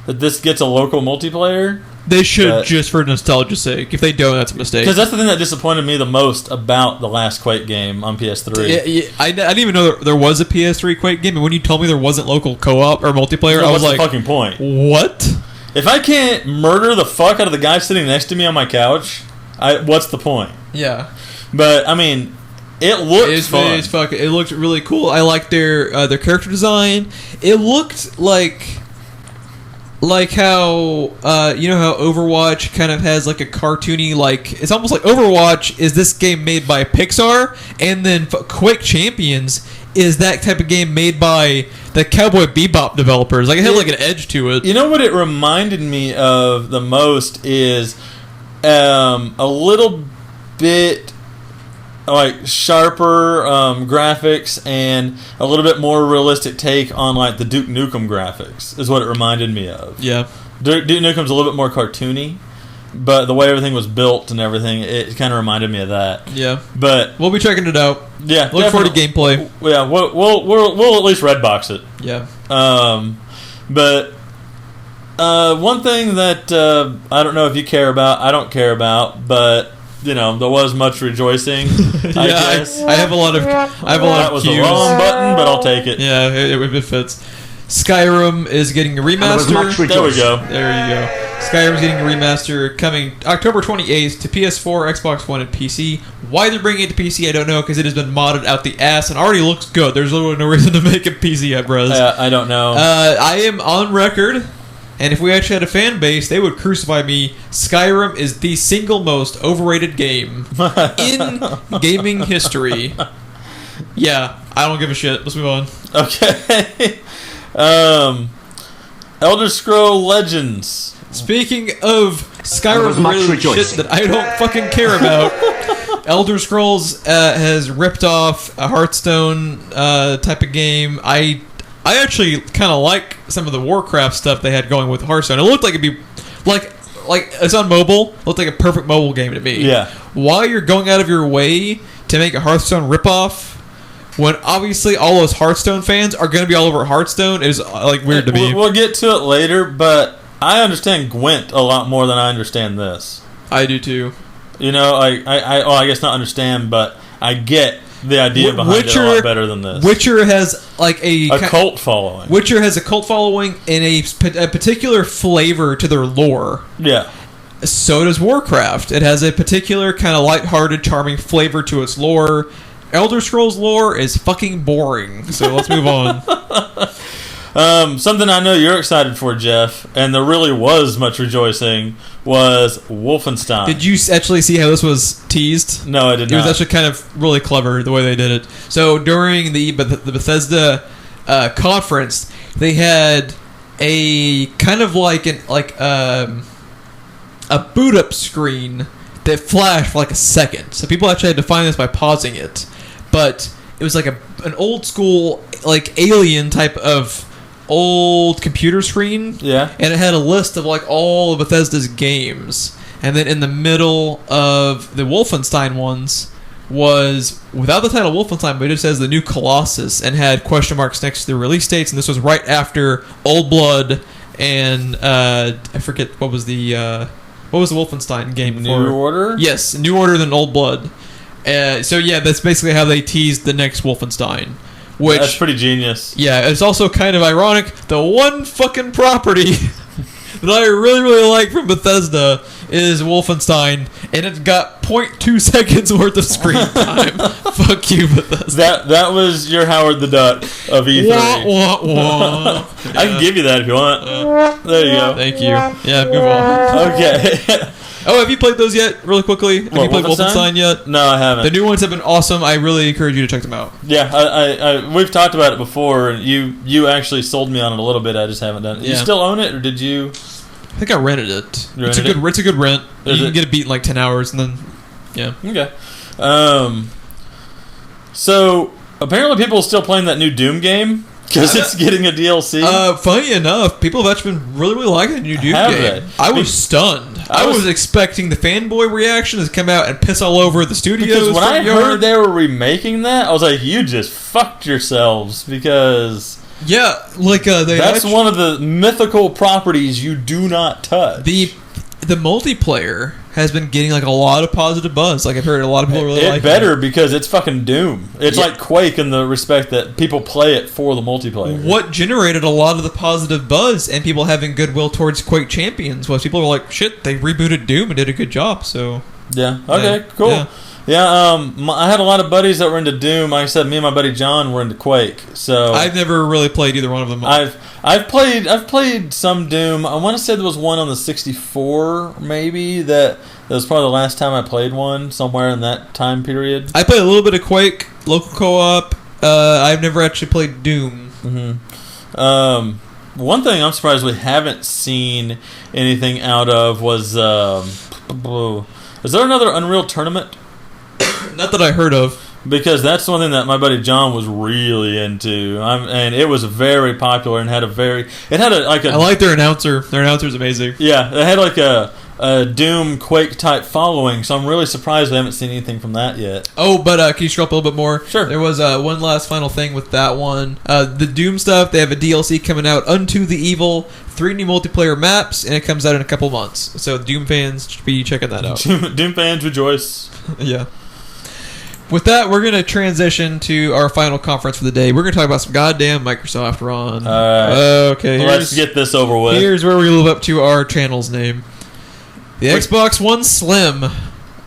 that this gets a local multiplayer. They should, just for nostalgia's sake. If they don't, that's a mistake. Because that's the thing that disappointed me the most about the last Quake game on PS3. Yeah, I didn't even know there was a PS3 Quake game, and when you told me there wasn't local co-op or multiplayer, So I was like, what's the fucking point? What? If I can't murder the fuck out of the guy sitting next to me on my couch, what's the point? Yeah. But, I mean, it looked fun. It looked really cool. I liked their character design. It looked like how you know how Overwatch kind of has like a cartoony, like it's almost like Overwatch is this game made by Pixar, and then Quake Champions is that type of game made by the Cowboy Bebop developers. Like it had like an edge to it. You know what it reminded me of the most is a little bit like sharper graphics and a little bit more realistic take on like the Duke Nukem graphics is what it reminded me of. Yeah. Duke Nukem's a little bit more cartoony, but the way everything was built and everything, it kind of reminded me of that. Yeah. But we'll be checking it out. Yeah. Look forward to gameplay. Yeah, we'll at least redbox it. Yeah. But one thing that I don't know if you care about, I don't care about, but you know, there was much rejoicing. I guess I have a lot of. That was cues. the wrong button, but I'll take it. Yeah, it fits. Skyrim is getting a remaster. There we go. There you go. Skyrim's getting a remaster coming October 28th to PS4, Xbox One, and PC. Why they're bringing it to PC, I don't know, because it has been modded out the ass and already looks good. There's literally no reason to make it PC yet, bros. I don't know. I am on record. And if we actually had a fan base, they would crucify me. Skyrim is the single most overrated game in gaming history. Yeah, I don't give a shit. Let's move on. Okay. Elder Scroll Legends. Speaking of Skyrim-related shit that I don't fucking care about, Elder Scrolls has ripped off a Hearthstone type of game. I actually kind of like some of the Warcraft stuff they had going with Hearthstone. It looked like it'd be like it's on mobile. It looked like a perfect mobile game to me. Yeah. Why you're going out of your way to make a Hearthstone ripoff when obviously all those Hearthstone fans are going to be all over Hearthstone is like weird to me. We'll get to it later, but I understand Gwent a lot more than I understand this. I do too. You know, I guess not understand, but I get the idea behind it a lot better than this. Witcher has like a cult following. Witcher has a cult following and a particular flavor to their lore. Yeah. So does Warcraft. It has a particular kind of lighthearted, charming flavor to its lore. Elder Scrolls lore is fucking boring. So let's move on. Something I know you're excited for, Jeff, and there really was much rejoicing, was Wolfenstein. Did you actually see how this was teased? No, I did not. It was actually kind of really clever the way they did it. So during the Bethesda conference, they had a kind of like a boot up screen that flashed for like a second. So people actually had to find this by pausing it. But it was like an old school like Alien type of old computer screen. Yeah. And it had a list of like all of Bethesda's games. And then in the middle of the Wolfenstein ones was without the title Wolfenstein, but it just says the new Colossus and had question marks next to the release dates. And this was right after Old Blood and I forget what was the Wolfenstein game before? New Order? Yes, New Order than Old Blood. So yeah, that's basically how they teased the next Wolfenstein. Which, that's pretty genius. Yeah, it's also kind of ironic. The one fucking property that I really, really like from Bethesda is Wolfenstein, and it's got 0.2 seconds worth of screen time. Fuck you, Bethesda. That was your Howard the Duck of E3. Wah, wah, wah. Yeah. I can give you that if you want. There you go. Thank you. Yeah, move on. Okay. Oh, have you played those yet? Really quickly, have you played Wolfenstein yet? No, I haven't. The new ones have been awesome. I really encourage you to check them out. Yeah, I we've talked about it before, and you actually sold me on it a little bit. I just haven't done it. Yeah. You still own it, or did you? I think I rented it. It's a good rent. Is you can get it beat in like 10 hours, and then yeah. Okay. So Apparently, people are still playing that new Doom game because it's getting a DLC. Funny enough, people have actually been really, really liking the new Doom Have game. they? I was stunned. I was expecting the fanboy reaction to come out and piss all over the studios. Because when I heard they were remaking that, I was like, you just fucked yourselves because... Yeah, like that's one of the mythical properties you do not touch. The multiplayer has been getting like a lot of positive buzz. Like I've heard a lot of people really like it. Better because it's fucking Doom. It's like Quake in the respect that people play it for the multiplayer. What generated a lot of the positive buzz and people having goodwill towards Quake Champions was people were like, shit, they rebooted Doom and did a good job. So yeah, okay, cool. Yeah, I had a lot of buddies that were into Doom. Like I said, me and my buddy John were into Quake. So I've never really played either one of them. I've played some Doom. I want to say there was one on the 64, maybe that was probably the last time I played one somewhere in that time period. I played a little bit of Quake, local co-op. I've never actually played Doom. Mm-hmm. One thing I'm surprised we haven't seen anything out of was is there another Unreal Tournament? Not that I heard of. Because that's something that my buddy John was really into, and it was very popular and had a I like their announcer. Their announcer's amazing. Yeah, it had like a Doom Quake type following, so I'm really surprised we haven't seen anything from that yet. Oh, but can you scroll up a little bit more? Sure. There was one last final thing with that one. The Doom stuff. They have a DLC coming out, Unto the Evil, 3 new multiplayer maps, and it comes out in a couple months. So Doom fans should be checking that out. Doom fans rejoice. Yeah. With that, we're going to transition to our final conference for the day. We're going to talk about some goddamn Microsoft, Ron. All right. Okay. Let's get this over with. Here's where we live up to our channel's name. The Xbox One Slim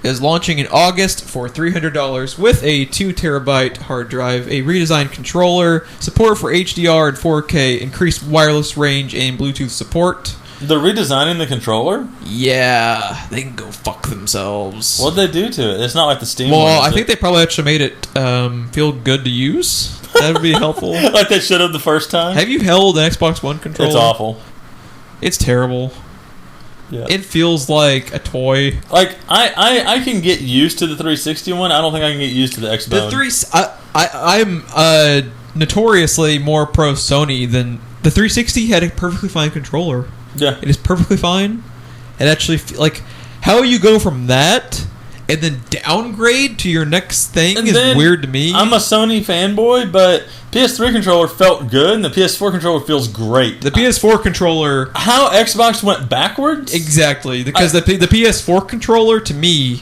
is launching in August for $300 with a 2 terabyte hard drive, a redesigned controller, support for HDR and 4K, increased wireless range, and Bluetooth support. They're redesigning the controller? Yeah, they can go fuck themselves. What'd they do to it? It's not like the Steam one. Well, I think they probably actually made it feel good to use. That would be helpful. Like they should have the first time? Have you held an Xbox One controller? It's awful. It's terrible. Yeah. It feels like a toy. Like, I can get used to the 360 one. I don't think I can get used to the Xbox. I'm notoriously more pro Sony than... The 360 had a perfectly fine controller. Yeah. It is perfectly fine. It actually, like, how you go from that and then downgrade to your next thing is weird to me. I'm a Sony fanboy, but PS3 controller felt good, and the PS4 controller feels great. The PS4 controller... How Xbox went backwards? Exactly, because the PS4 controller, to me,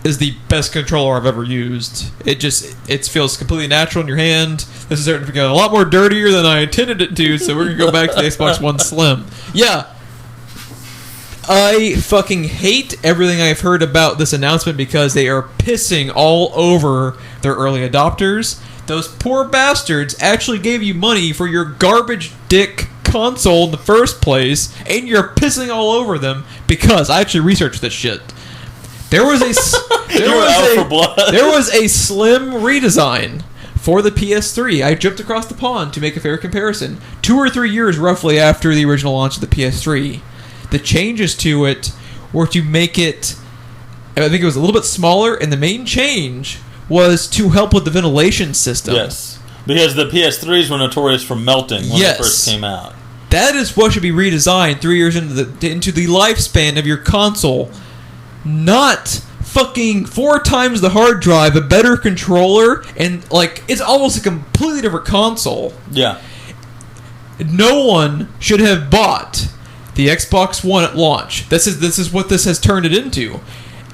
is the best controller I've ever used. It feels completely natural in your hand. This is starting to get a lot more dirtier than I intended it to, so we're going to go back to the Xbox One Slim. Yeah. I fucking hate everything I've heard about this announcement because they are pissing all over their early adopters. Those poor bastards actually gave you money for your garbage dick console in the first place, and you're pissing all over them because I actually researched this shit. There was a slim redesign for the PS3. I jumped across the pond to make a fair comparison. 2 or 3 years roughly after the original launch of the PS3. The changes to it were to make it, I think it was a little bit smaller, and the main change was to help with the ventilation system. Yes, because the PS3s were notorious for melting when they first came out. That is what should be redesigned 3 years into the lifespan of your console. Not fucking 4 times the hard drive, a better controller, and like it's almost a completely different console. Yeah. No one should have bought the Xbox One at launch. This is what this has turned it into.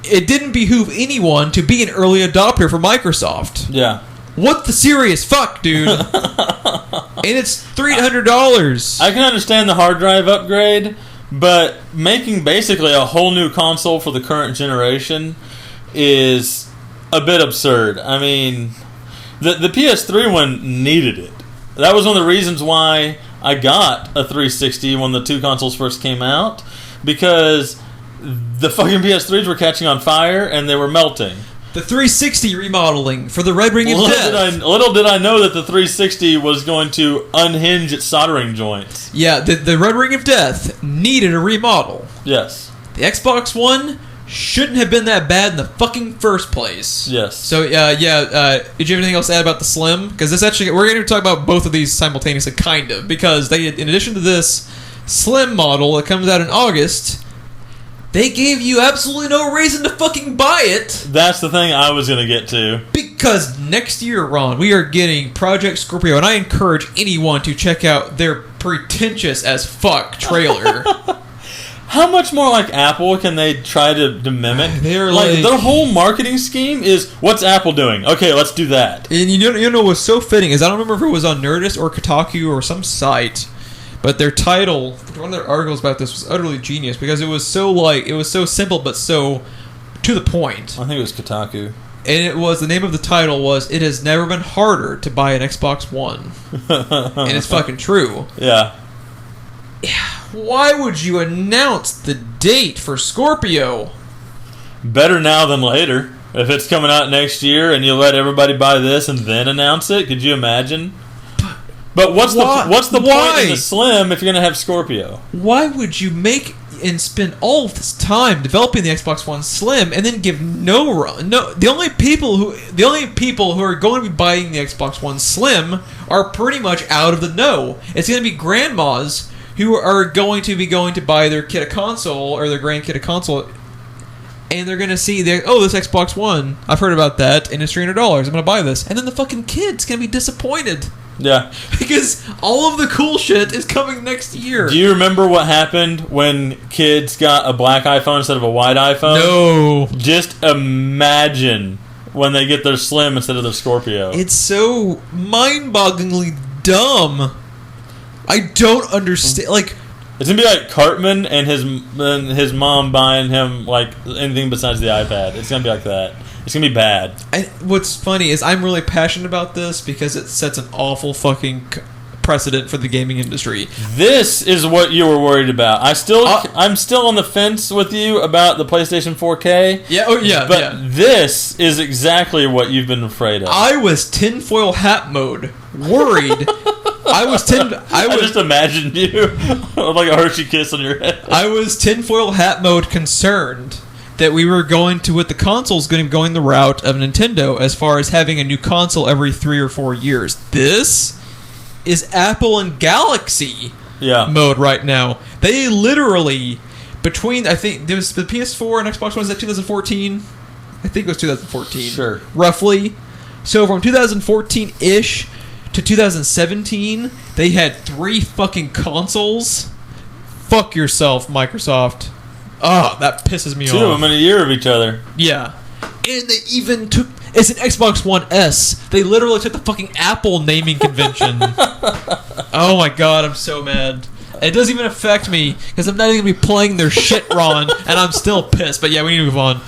It didn't behoove anyone to be an early adopter for Microsoft. Yeah. What the serious fuck, dude? And it's $300. I can understand the hard drive upgrade, but making basically a whole new console for the current generation is a bit absurd. I mean, the PS3 one needed it. That was one of the reasons why I got a 360 when the two consoles first came out, because the fucking PS3s were catching on fire and they were melting. The 360 remodeling for the Red Ring of Death. Little did I know that the 360 was going to unhinge its soldering joints. Yeah, the Red Ring of Death needed a remodel. Yes. The Xbox One shouldn't have been that bad in the fucking first place. Yes. So, did you have anything else to add about the Slim? Because this actually, we're going to talk about both of these simultaneously, kind of, because they, in addition to this Slim model that comes out in August, they gave you absolutely no reason to fucking buy it. That's the thing I was going to get to. Because next year, Ron, we are getting Project Scorpio, and I encourage anyone to check out their pretentious as fuck trailer. How much more like Apple can they try to mimic? They're their whole marketing scheme is, what's Apple doing? Okay, let's do that. And you know what's so fitting is, I don't remember if it was on Nerdist or Kotaku or some site, but their title, one of their articles about this was utterly genius because it was so simple but so to the point. I think it was Kotaku. And the name of the title was, "It has never been harder to buy an Xbox One." And it's fucking true. Yeah. Why would you announce the date for Scorpio? Better now than later. If it's coming out next year and you let everybody buy this and then announce it, could you imagine? But what's the point in the Slim if you're going to have Scorpio? Why would you make and spend all of this time developing the Xbox One Slim and then give the only people who are going to be buying the Xbox One Slim are pretty much out of the know. It's going to be grandmas who are going to buy their kid a console or their grandkid a console, and they're going to see this Xbox One, I've heard about that, and it's $300. I'm going to buy this. And then the fucking kid's going to be disappointed. Yeah. Because all of the cool shit is coming next year. Do you remember what happened when kids got a black iPhone instead of a white iPhone? No. Just imagine when they get their Slim instead of their Scorpio. It's so mind-bogglingly dumb. I don't understand. Like, it's gonna be like Cartman and his mom buying him like anything besides the iPad. It's gonna be like that. It's gonna be bad. What's funny is I'm really passionate about this because it sets an awful fucking precedent for the gaming industry. This is what you were worried about. I'm still on the fence with you about the PlayStation 4K. Yeah. Oh yeah. But This is exactly what you've been afraid of. I was tinfoil hat mode, worried. I just imagined you like a Hershey kiss on your head. I was tinfoil hat mode concerned that we were going to, with the consoles, going the route of Nintendo as far as having a new console every 3 or 4 years. This is Apple and Galaxy mode right now. They literally, between, I think, there was the PS4 and Xbox One, was that 2014? I think it was 2014. Sure. Roughly. So from 2014-ish to 2017, they had 3 fucking consoles. Fuck yourself, Microsoft. Oh, that pisses me off. 2 of them in a year of each other. Yeah. And they even took... It's an Xbox One S. They literally took the fucking Apple naming convention. Oh my god, I'm so mad. It doesn't even affect me, because I'm not even going to be playing their shit, Ron, and I'm still pissed. But yeah, we need to move on.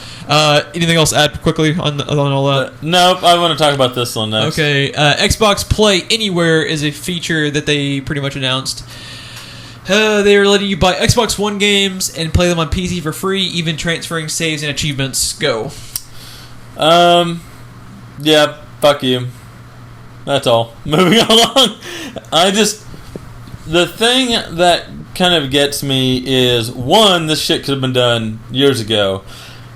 Anything else to add quickly on all that? Nope, I want to talk about this one next. Okay, Xbox Play Anywhere is a feature that they pretty much announced. They are letting you buy Xbox One games and play them on PC for free, even transferring saves and achievements. Go. Yeah, fuck you. That's all. Moving along. The thing that kind of gets me is, 1, this shit could have been done years ago.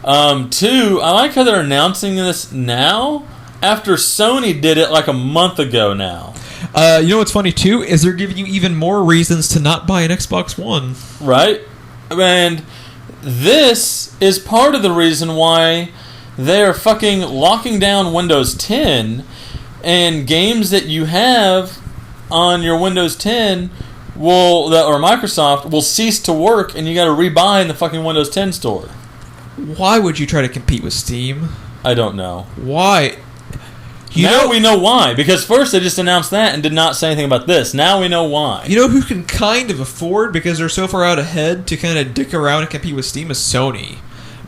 2, I like how they're announcing this now, after Sony did it like a month ago now. You know what's funny too is they're giving you even more reasons to not buy an Xbox One. Right? And this is part of the reason why they're fucking locking down Windows 10, and games that you have on your Windows 10 or Microsoft will cease to work, and you got to rebuy in the fucking Windows 10 store. Why would you try to compete with Steam? I don't know. Why? We know why. Because first they just announced that and did not say anything about this. Now we know why. You know who can kind of afford, because they're so far out ahead, to kind of dick around and compete with Steam is Sony.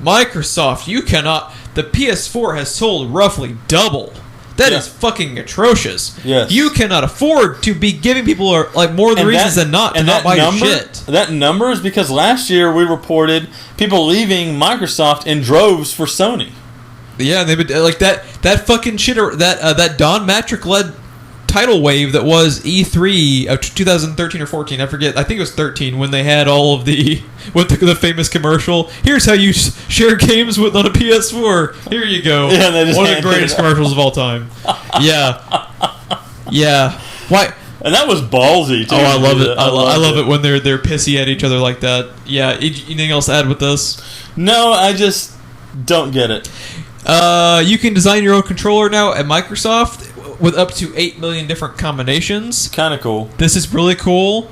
Microsoft, you cannot... The PS4 has sold roughly double. That is fucking atrocious. Yes. You cannot afford to be giving people more reasons than not to not buy your shit. That number is because last year we reported people leaving Microsoft in droves for Sony. Yeah, they've been like that fucking shit. That Don Matrick led tidal wave that was E3 of 2013 or 14. I forget. I think it was 13 when they had all of the the famous commercial. Here's how you share games with on a PS4. Here you go. Yeah, one of the greatest commercials of all time. Yeah. Why? And that was ballsy too. Oh, I love it. I love it when they're pissy at each other like that. Yeah. Anything else to add with this? No, I just don't get it. You can design your own controller now at Microsoft with up to 8 million different combinations. Kind of cool. This is really cool.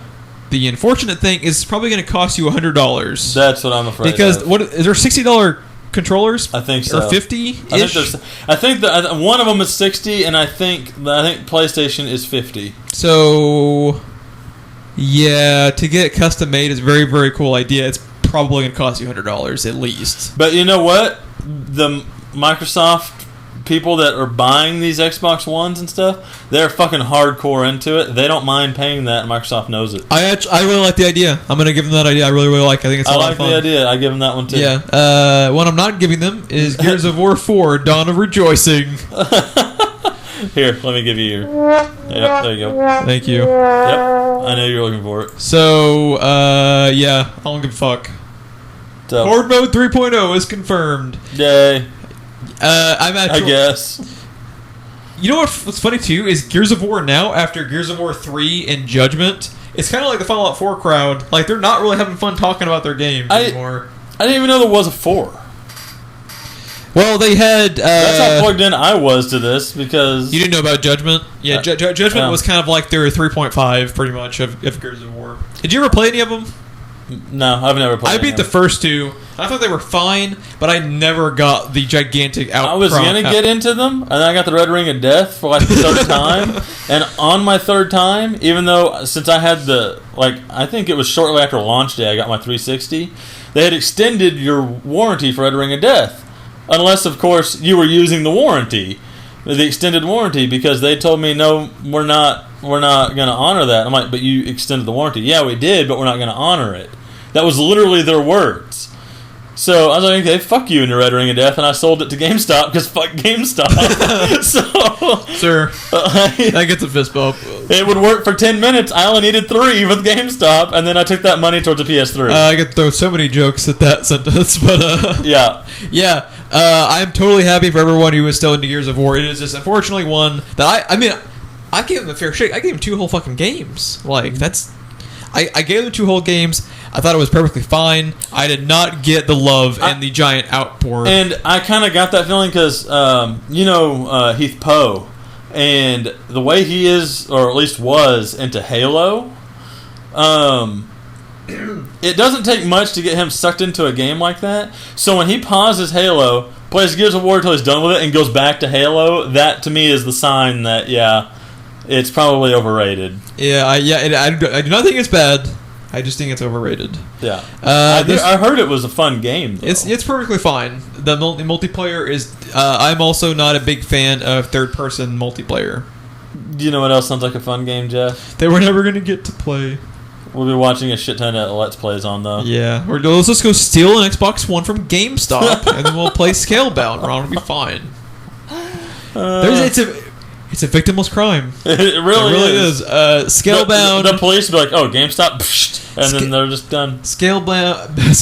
The unfortunate thing is it's probably going to cost you $100. That's what I'm afraid because of. what is there $60 controllers? I think so. Or 50? I think one of them is 60, and I think PlayStation is 50. So, yeah, to get custom made is a very, very cool idea. It's probably going to cost you $100 at least. But you know what? The Microsoft people that are buying these Xbox Ones and stuff, they're fucking hardcore into it. They don't mind paying that, and Microsoft knows it. I really like the idea. I'm going to give them that idea. I really, really like it. I think it's a lot of fun. I like the idea. I give them that one too. Yeah. What I'm not giving them is Gears of War 4, Dawn of Rejoicing. Here, let me give you your... Yep, there you go. Thank you. Yep, I know you're looking for it. So, yeah, I don't give a fuck. So, Horde Mode 3.0 is confirmed. Yay. I guess. You know what's funny too is Gears of War now, after Gears of War 3 and Judgment, it's kind of like the Fallout 4 crowd. Like, they're not really having fun talking about their games anymore. I didn't even know there was a 4. Well, they had... That's how plugged in I was to this, because... You didn't know about Judgment? Yeah, Judgment was kind of like their 3.5, pretty much, of Gears of War. Did you ever play any of them? No, I've never played. I beat the first two. I thought they were fine, but I never got the gigantic outcry. I was gonna get into them, and then I got the Red Ring of Death for like the third time. And on my third time, even though since I had I think it was shortly after launch day, I got my 360. They had extended your warranty for Red Ring of Death, unless of course you were using the warranty, the extended warranty, because they told me no, we're not going to honor that. I'm like, but you extended the warranty. Yeah, we did, but we're not going to honor it. That was literally their words. So I was like, okay, fuck you and your Red Ring of Death, and I sold it to GameStop because fuck GameStop. Sir, that gets a fist bump. It would work for 10 minutes. I only needed 3 with GameStop, and then I took that money towards a PS3. I could throw so many jokes at that sentence, but yeah. I'm totally happy for everyone who is still into Gears of War. It is just unfortunately one that I gave them a fair shake. I gave them 2 whole fucking games. Like, that's... I gave them 2 whole games. I thought it was perfectly fine. I did not get the love and the giant outpour. And I kind of got that feeling because, Heath Poe, and the way he is, or at least was, into Halo, it doesn't take much to get him sucked into a game like that. So when he pauses Halo, plays Gears of War until he's done with it, and goes back to Halo, that to me is the sign that, it's probably overrated. I do not think it's bad. I just think it's overrated. Yeah. I heard it was a fun game, though. It's perfectly fine. The multiplayer is... I'm also not a big fan of third-person multiplayer. Do you know what else sounds like a fun game, Jeff? They were never going to get to play. We'll be watching a shit ton of Let's Plays on, though. Yeah. Let's just go steal an Xbox One from GameStop, and then we'll play Scalebound. Ron will be fine. It's a victimless crime. It really is. Scalebound. The police will be like, oh, GameStop, and then they're just done. Scalebound. I'm going to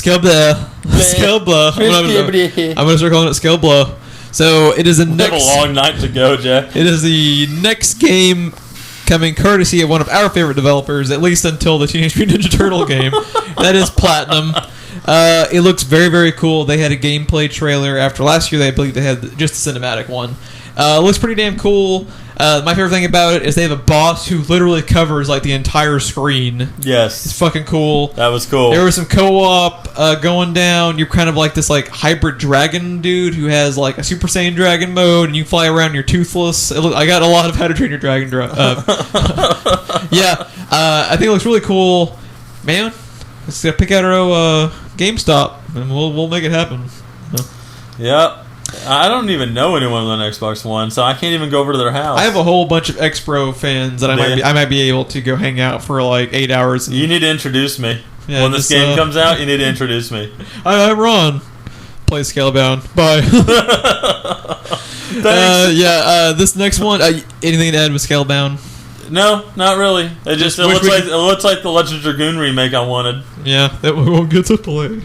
start calling it Scaleblow. So it is the next... We have a long night to go, Jeff. It is the next game coming courtesy of one of our favorite developers, at least until the Teenage Mutant Ninja Turtle game. That is Platinum. It looks very, very cool. They had a gameplay trailer after last year. I believe they had just a cinematic one. It looks pretty damn cool. My favorite thing about it is they have a boss who literally covers like the entire screen. Yes. It's fucking cool. That was cool. There was some co-op going down. You're kind of like this like hybrid dragon dude who has like a Super Saiyan dragon mode, and you fly around and you're toothless. I got a lot of How to Train Your Dragon. I think it looks really cool. Man, let's pick out our GameStop, and we'll make it happen. Yep. I don't even know anyone with an Xbox One, so I can't even go over to their house. I have a whole bunch of X-Pro fans that I might be able to go hang out for like 8 hours. You need to introduce me. When this game comes out, you need to introduce me. I'm Ron. play Scalebound. Bye. This next one. Anything to add with Scalebound? No, not really. It looks like the Legend of Dragoon remake I wanted. Yeah, that we won't get to play.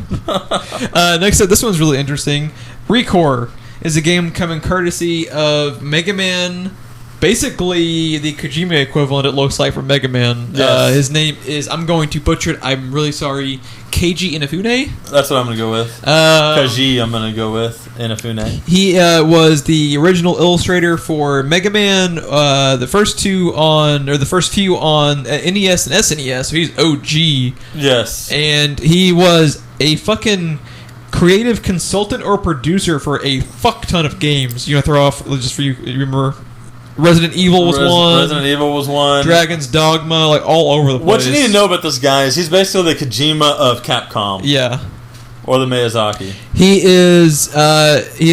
Next up, this one's really interesting. Recore is a game coming courtesy of Mega Man. Basically, the Kojima equivalent, it looks like, for Mega Man. Yes. His name is, I'm going to butcher it, I'm really sorry, Keiji Inafune? That's what I'm going to go with. Kaji, I'm going to go with Inafune. He was the original illustrator for Mega Man, the first few on NES and SNES, so he's OG. Yes. And he was a fucking creative consultant or producer for a fuck ton of games. You know, throw off, just for you remember... Resident Evil was one. Resident Evil was one. Dragon's Dogma, like all over the place. What you need to know about this guy is he's basically the Kojima of Capcom. Yeah. Or the Miyazaki. He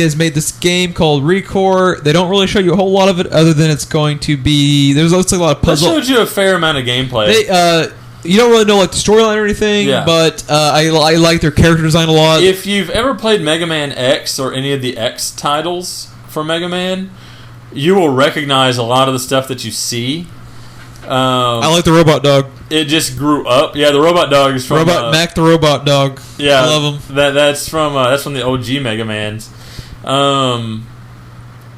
has made this game called Recore. They don't really show you a whole lot of it other than it's going to be... There's also a lot of puzzle... That showed you a fair amount of gameplay. You don't really know like the storyline or anything, but I like their character design a lot. If you've ever played Mega Man X or any of the X titles for Mega Man... You will recognize a lot of the stuff that you see. I like the robot dog. It just grew up. Yeah, the robot dog is from Mac the robot dog. Yeah, I love him. That's from the OG Mega Mans.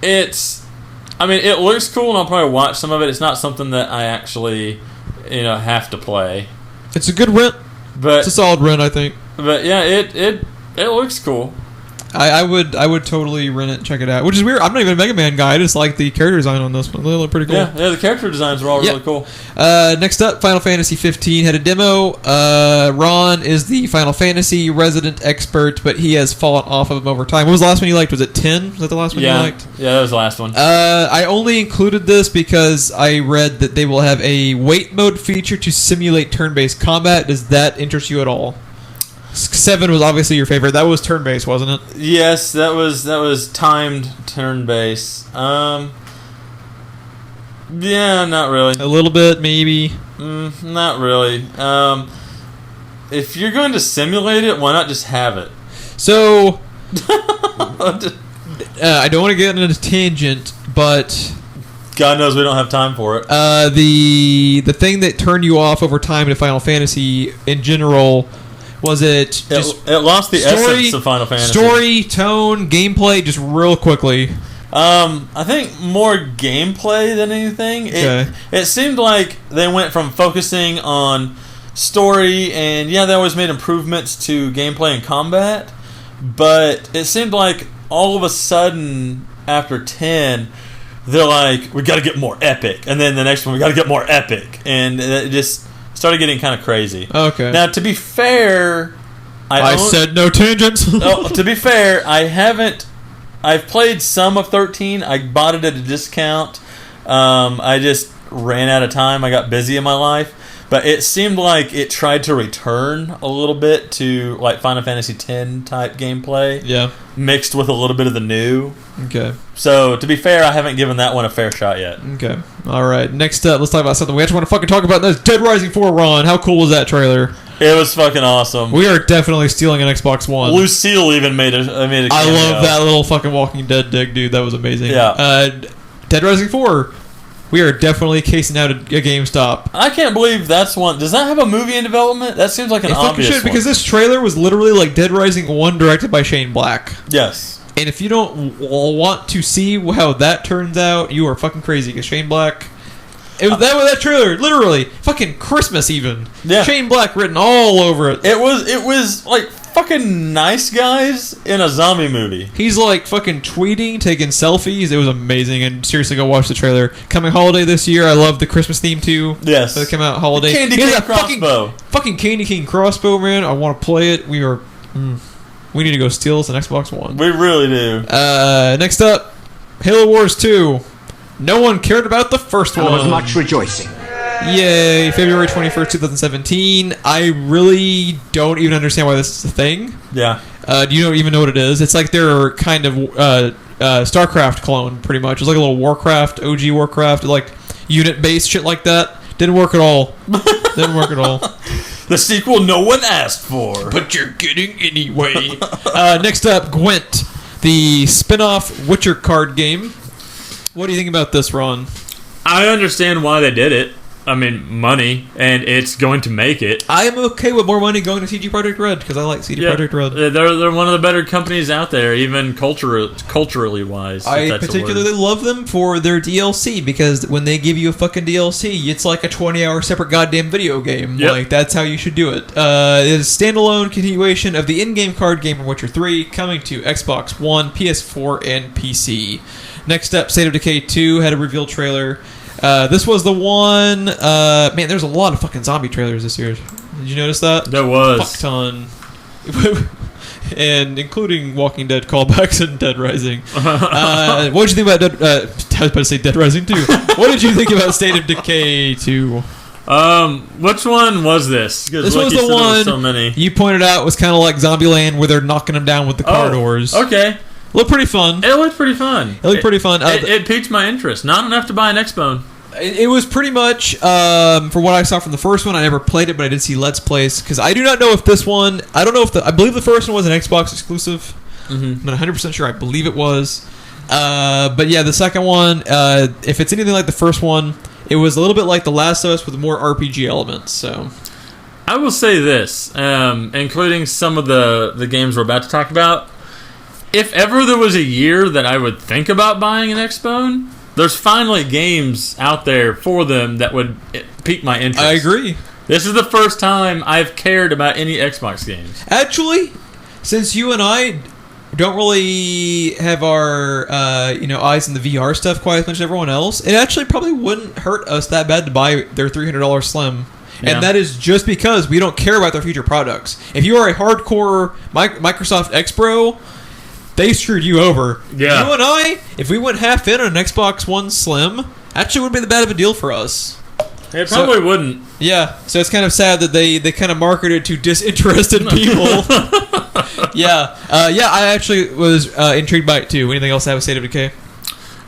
It looks cool, and I'll probably watch some of it. It's not something that I actually, have to play. It's a good rent. But it's a solid rent, I think. But yeah, it looks cool. I would totally rent it and check it out. Which is weird. I'm not even a Mega Man guy. I just like the character design on this one. They look pretty cool. Yeah, the character designs are all really cool. Next up, Final Fantasy 15 had a demo. Ron is the Final Fantasy resident expert, but he has fallen off of him over time. What was the last one you liked? Was it 10? Was that the last one you liked? Yeah, that was the last one. I only included this because I read that they will have a wait mode feature to simulate turn-based combat. Does that interest you at all? 7 was obviously your favorite. That was turn-based, wasn't it? Yes, that was timed turn-based. Yeah, not really. A little bit, maybe. Not really. If you're going to simulate it, why not just have it? So, I don't want to get on a tangent, but... God knows we don't have time for it. The thing that turned you off over time to Final Fantasy in general... Was it just... It lost the essence of Final Fantasy. Story, tone, gameplay, just real quickly. I think more gameplay than anything. It seemed like they went from focusing on story, and they always made improvements to gameplay and combat, but it seemed like all of a sudden, after 10, they're like, we got to get more epic, and then the next one, we got to get more epic, and it just... started getting kind of crazy. Okay. Now, to be fair, I said no tangents. To be fair, I've played some of 13. I bought it at a discount. I just ran out of time. I got busy in my life. But it seemed like it tried to return a little bit to like Final Fantasy X type gameplay. Yeah. Mixed with a little bit of the new. Okay. So, to be fair, I haven't given that one a fair shot yet. Okay. All right. Next up, let's talk about something we actually want to fucking talk about. That's Dead Rising 4, Ron. How cool was that trailer? It was fucking awesome. We are definitely stealing an Xbox One. Lucille even made a cameo. I love that little fucking Walking Dead dick, dude. That was amazing. Yeah. Dead Rising 4. We are definitely casing out a GameStop. I can't believe that's one. Does that have a movie in development? That seems like an obvious one. Because this trailer was literally like Dead Rising 1 directed by Shane Black. Yes. And if you don't want to see how that turns out, you are fucking crazy. Because Shane Black... that trailer, literally, fucking Christmas even. Yeah. Shane Black written all over it. It was like fucking nice guys in a zombie movie. He's like fucking tweeting, taking selfies. It was amazing. And seriously, go watch the trailer. Coming holiday this year. I love the Christmas theme too. Yes. That came out holiday. Candy Cane crossbow. Fucking Candy Cane crossbow, man. I want to play it. We need to go steal us an Xbox One. We really do. Next up, Halo Wars 2. No one cared about the first one. There was much rejoicing. Yay, February 21st, 2017. I really don't even understand why this is a thing. Yeah. Do you even know what it is? It's like their kind of StarCraft clone, pretty much. It's like a little Warcraft, OG Warcraft, like unit-based shit like that. Didn't work at all. Didn't work at all. The sequel no one asked for. But you're getting anyway. Next up, Gwent, the spin-off Witcher card game. What do you think about this, Ron? I understand why they did it. I mean, money, and it's going to make it. I am okay with more money going to CD Projekt Red because I like CD Projekt Red. They're one of the better companies out there, even culturally wise. I particularly love them for their DLC because when they give you a fucking DLC, it's like a 20-hour separate goddamn video game. Yep. Like, that's how you should do it. It is a standalone continuation of the in-game card game from Witcher 3, coming to Xbox One, PS4, and PC. Next up, State of Decay 2 had a reveal trailer. This was the one... man, there's a lot of fucking zombie trailers this year. Did you notice that? There was. Fuck ton. And including Walking Dead callbacks and Dead Rising. What did you think about Dead... I was about to say Dead Rising 2. What did you think about State of Decay 2? Which one was this? This was the one so many. you pointed out was kind of like Zombieland where they're knocking them down with the car doors. Okay. Looked pretty fun. It looked pretty fun. It piqued my interest. Not enough to buy an Xbone. It was pretty much, for what I saw from the first one, I never played it, but I did see Let's Plays, because I do not know if this one, I don't know if I believe the first one was an Xbox exclusive. I'm not 100% sure, I believe it was. But yeah, the second one, if it's anything like the first one, it was a little bit like The Last of Us with more RPG elements, so... I will say this, including some of the games we're about to talk about, if ever there was a year that I would think about buying an Xbone, there's finally games out there for them that would pique my interest. I agree. This is the first time I've cared about any Xbox games. Actually, since you and I don't really have our eyes in the VR stuff quite as much as everyone else, it actually probably wouldn't hurt us that bad to buy their $300 Slim. Yeah. And that is just because we don't care about their future products. If you are a hardcore Microsoft X-Bro, they screwed you over. Yeah. You and I, if we went half in on an Xbox One Slim, actually wouldn't be that bad of a deal for us. It probably wouldn't. Yeah, so it's kind of sad that they kind of marketed to disinterested people. Yeah, I actually was intrigued by it too. Anything else to have a State of Decay?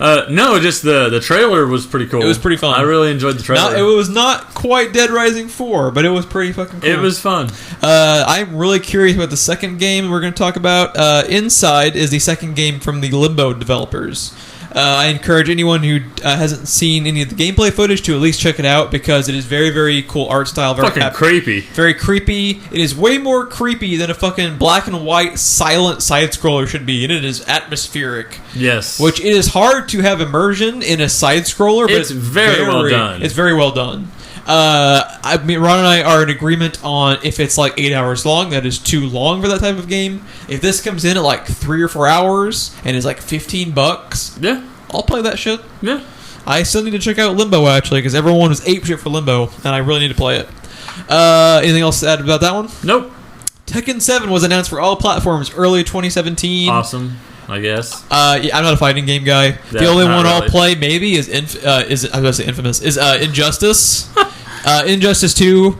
No, just the trailer was pretty cool. It was pretty fun. I really enjoyed the trailer. It was not quite Dead Rising 4, but it was pretty fucking cool. It was fun. I'm really curious about the second game we're going to talk about. Inside is the second game from the Limbo developers. I encourage anyone who hasn't seen any of the gameplay footage to at least check it out because it is very, very cool art style. Very fucking creepy. Very creepy. It is way more creepy than a fucking black and white silent side-scroller should be, and it is atmospheric. Yes. Which it is hard to have immersion in a side-scroller, but it's very well done. It's very well done. I mean, Ron and I are in agreement on if it's like 8 hours long, that is too long for that type of game. If this comes in at like 3 or 4 hours and is like $15, yeah, I'll play that shit. Yeah, I still need to check out Limbo actually because everyone was ape shit for Limbo, and I really need to play it. Anything else to add about that one? Nope. Tekken 7 was announced for all platforms early 2017. Awesome. I guess. I'm not a fighting game guy. The only one I'll play maybe is I was going to say Infamous. Is Injustice. Injustice 2.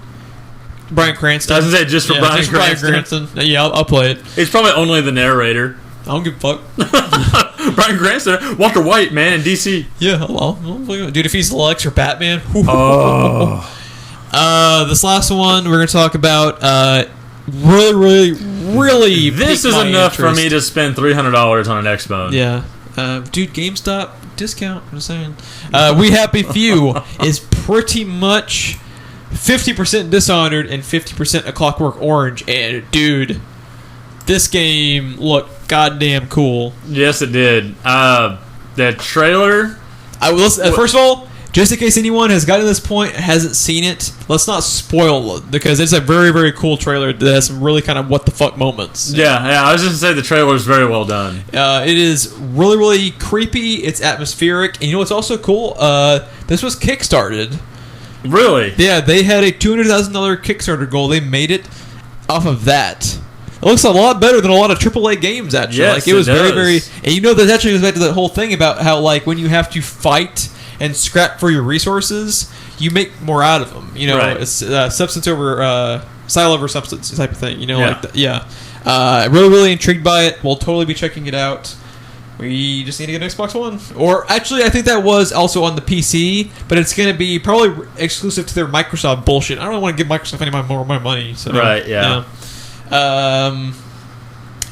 Bryan Cranston. I was going to say just for Bryan Cranston. Yeah, I'll play it. It's probably only the narrator. I don't give a fuck. Bryan Cranston, Walter White, man, in DC. Yeah, well, dude, if he's Lex or Batman. Oh. This last one we're going to talk about. Really. This is enough for me to spend $300 on an Xbone. Yeah. Dude, GameStop discount. I'm just saying. We Happy Few is pretty much 50% Dishonored and 50% A Clockwork Orange. And, dude, this game looked goddamn cool. Yes, it did. The trailer. First of all, just in case anyone has gotten to this point and hasn't seen it, let's not spoil it because it's a very, very cool trailer that has some really kind of what the fuck moments. Yeah, I was just going to say the trailer is very well done. It is really, really creepy. It's atmospheric. And you know what's also cool? This was Kickstarted. Really? Yeah, they had a $200,000 Kickstarter goal. They made it off of that. It looks a lot better than a lot of AAA games, actually. Yes, like, it was very, very... And you know, that actually goes back to that whole thing about how, like, when you have to fight and scrap for your resources, you make more out of them. You know, right. It's substance over style over substance type of thing. You know, yeah. like that. Yeah. Really, really intrigued by it. We'll totally be checking it out. We just need to get an Xbox One. Or actually, I think that was also on the PC, but it's going to be probably exclusive to their Microsoft bullshit. I don't want to give Microsoft any more of my money. So, right, yeah.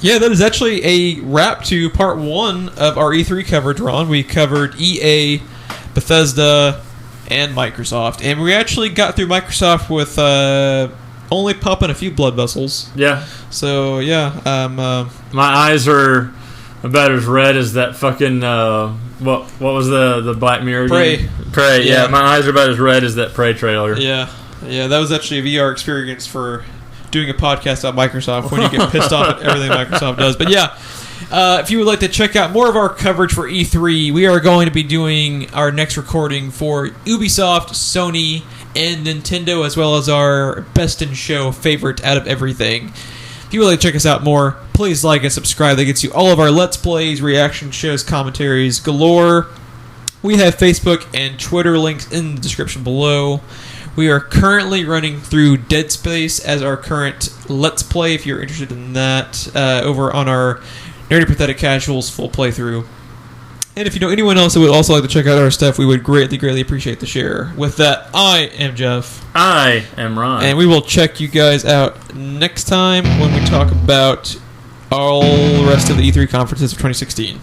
Yeah, that is actually a wrap to part 1 of our E3 coverage, Ron. We covered EA, Bethesda, and Microsoft. And we actually got through Microsoft with only popping a few blood vessels. Yeah. So, yeah. My eyes are about as red as that fucking what was the Black Mirror game? Prey. Yeah, my eyes are about as red as that Prey trailer. Yeah, that was actually a VR experience for doing a podcast about Microsoft when you get pissed off at everything Microsoft does. But yeah, if you would like to check out more of our coverage for E3, we are going to be doing our next recording for Ubisoft, Sony, and Nintendo, as well as our best in show favorite out of everything. If you would like to check us out more, please like and subscribe. That gets you all of our Let's Plays, reaction shows, commentaries galore. We have Facebook and Twitter links in the description below. We are currently running through Dead Space as our current Let's Play, if you're interested in that, over on our Nerdy Pathetic Casuals full playthrough. And if you know anyone else that would also like to check out our stuff, we would greatly appreciate the share. With that, I am Geoff. I am Ron. And we will check you guys out next time when we talk about all the rest of the E3 conferences of 2016.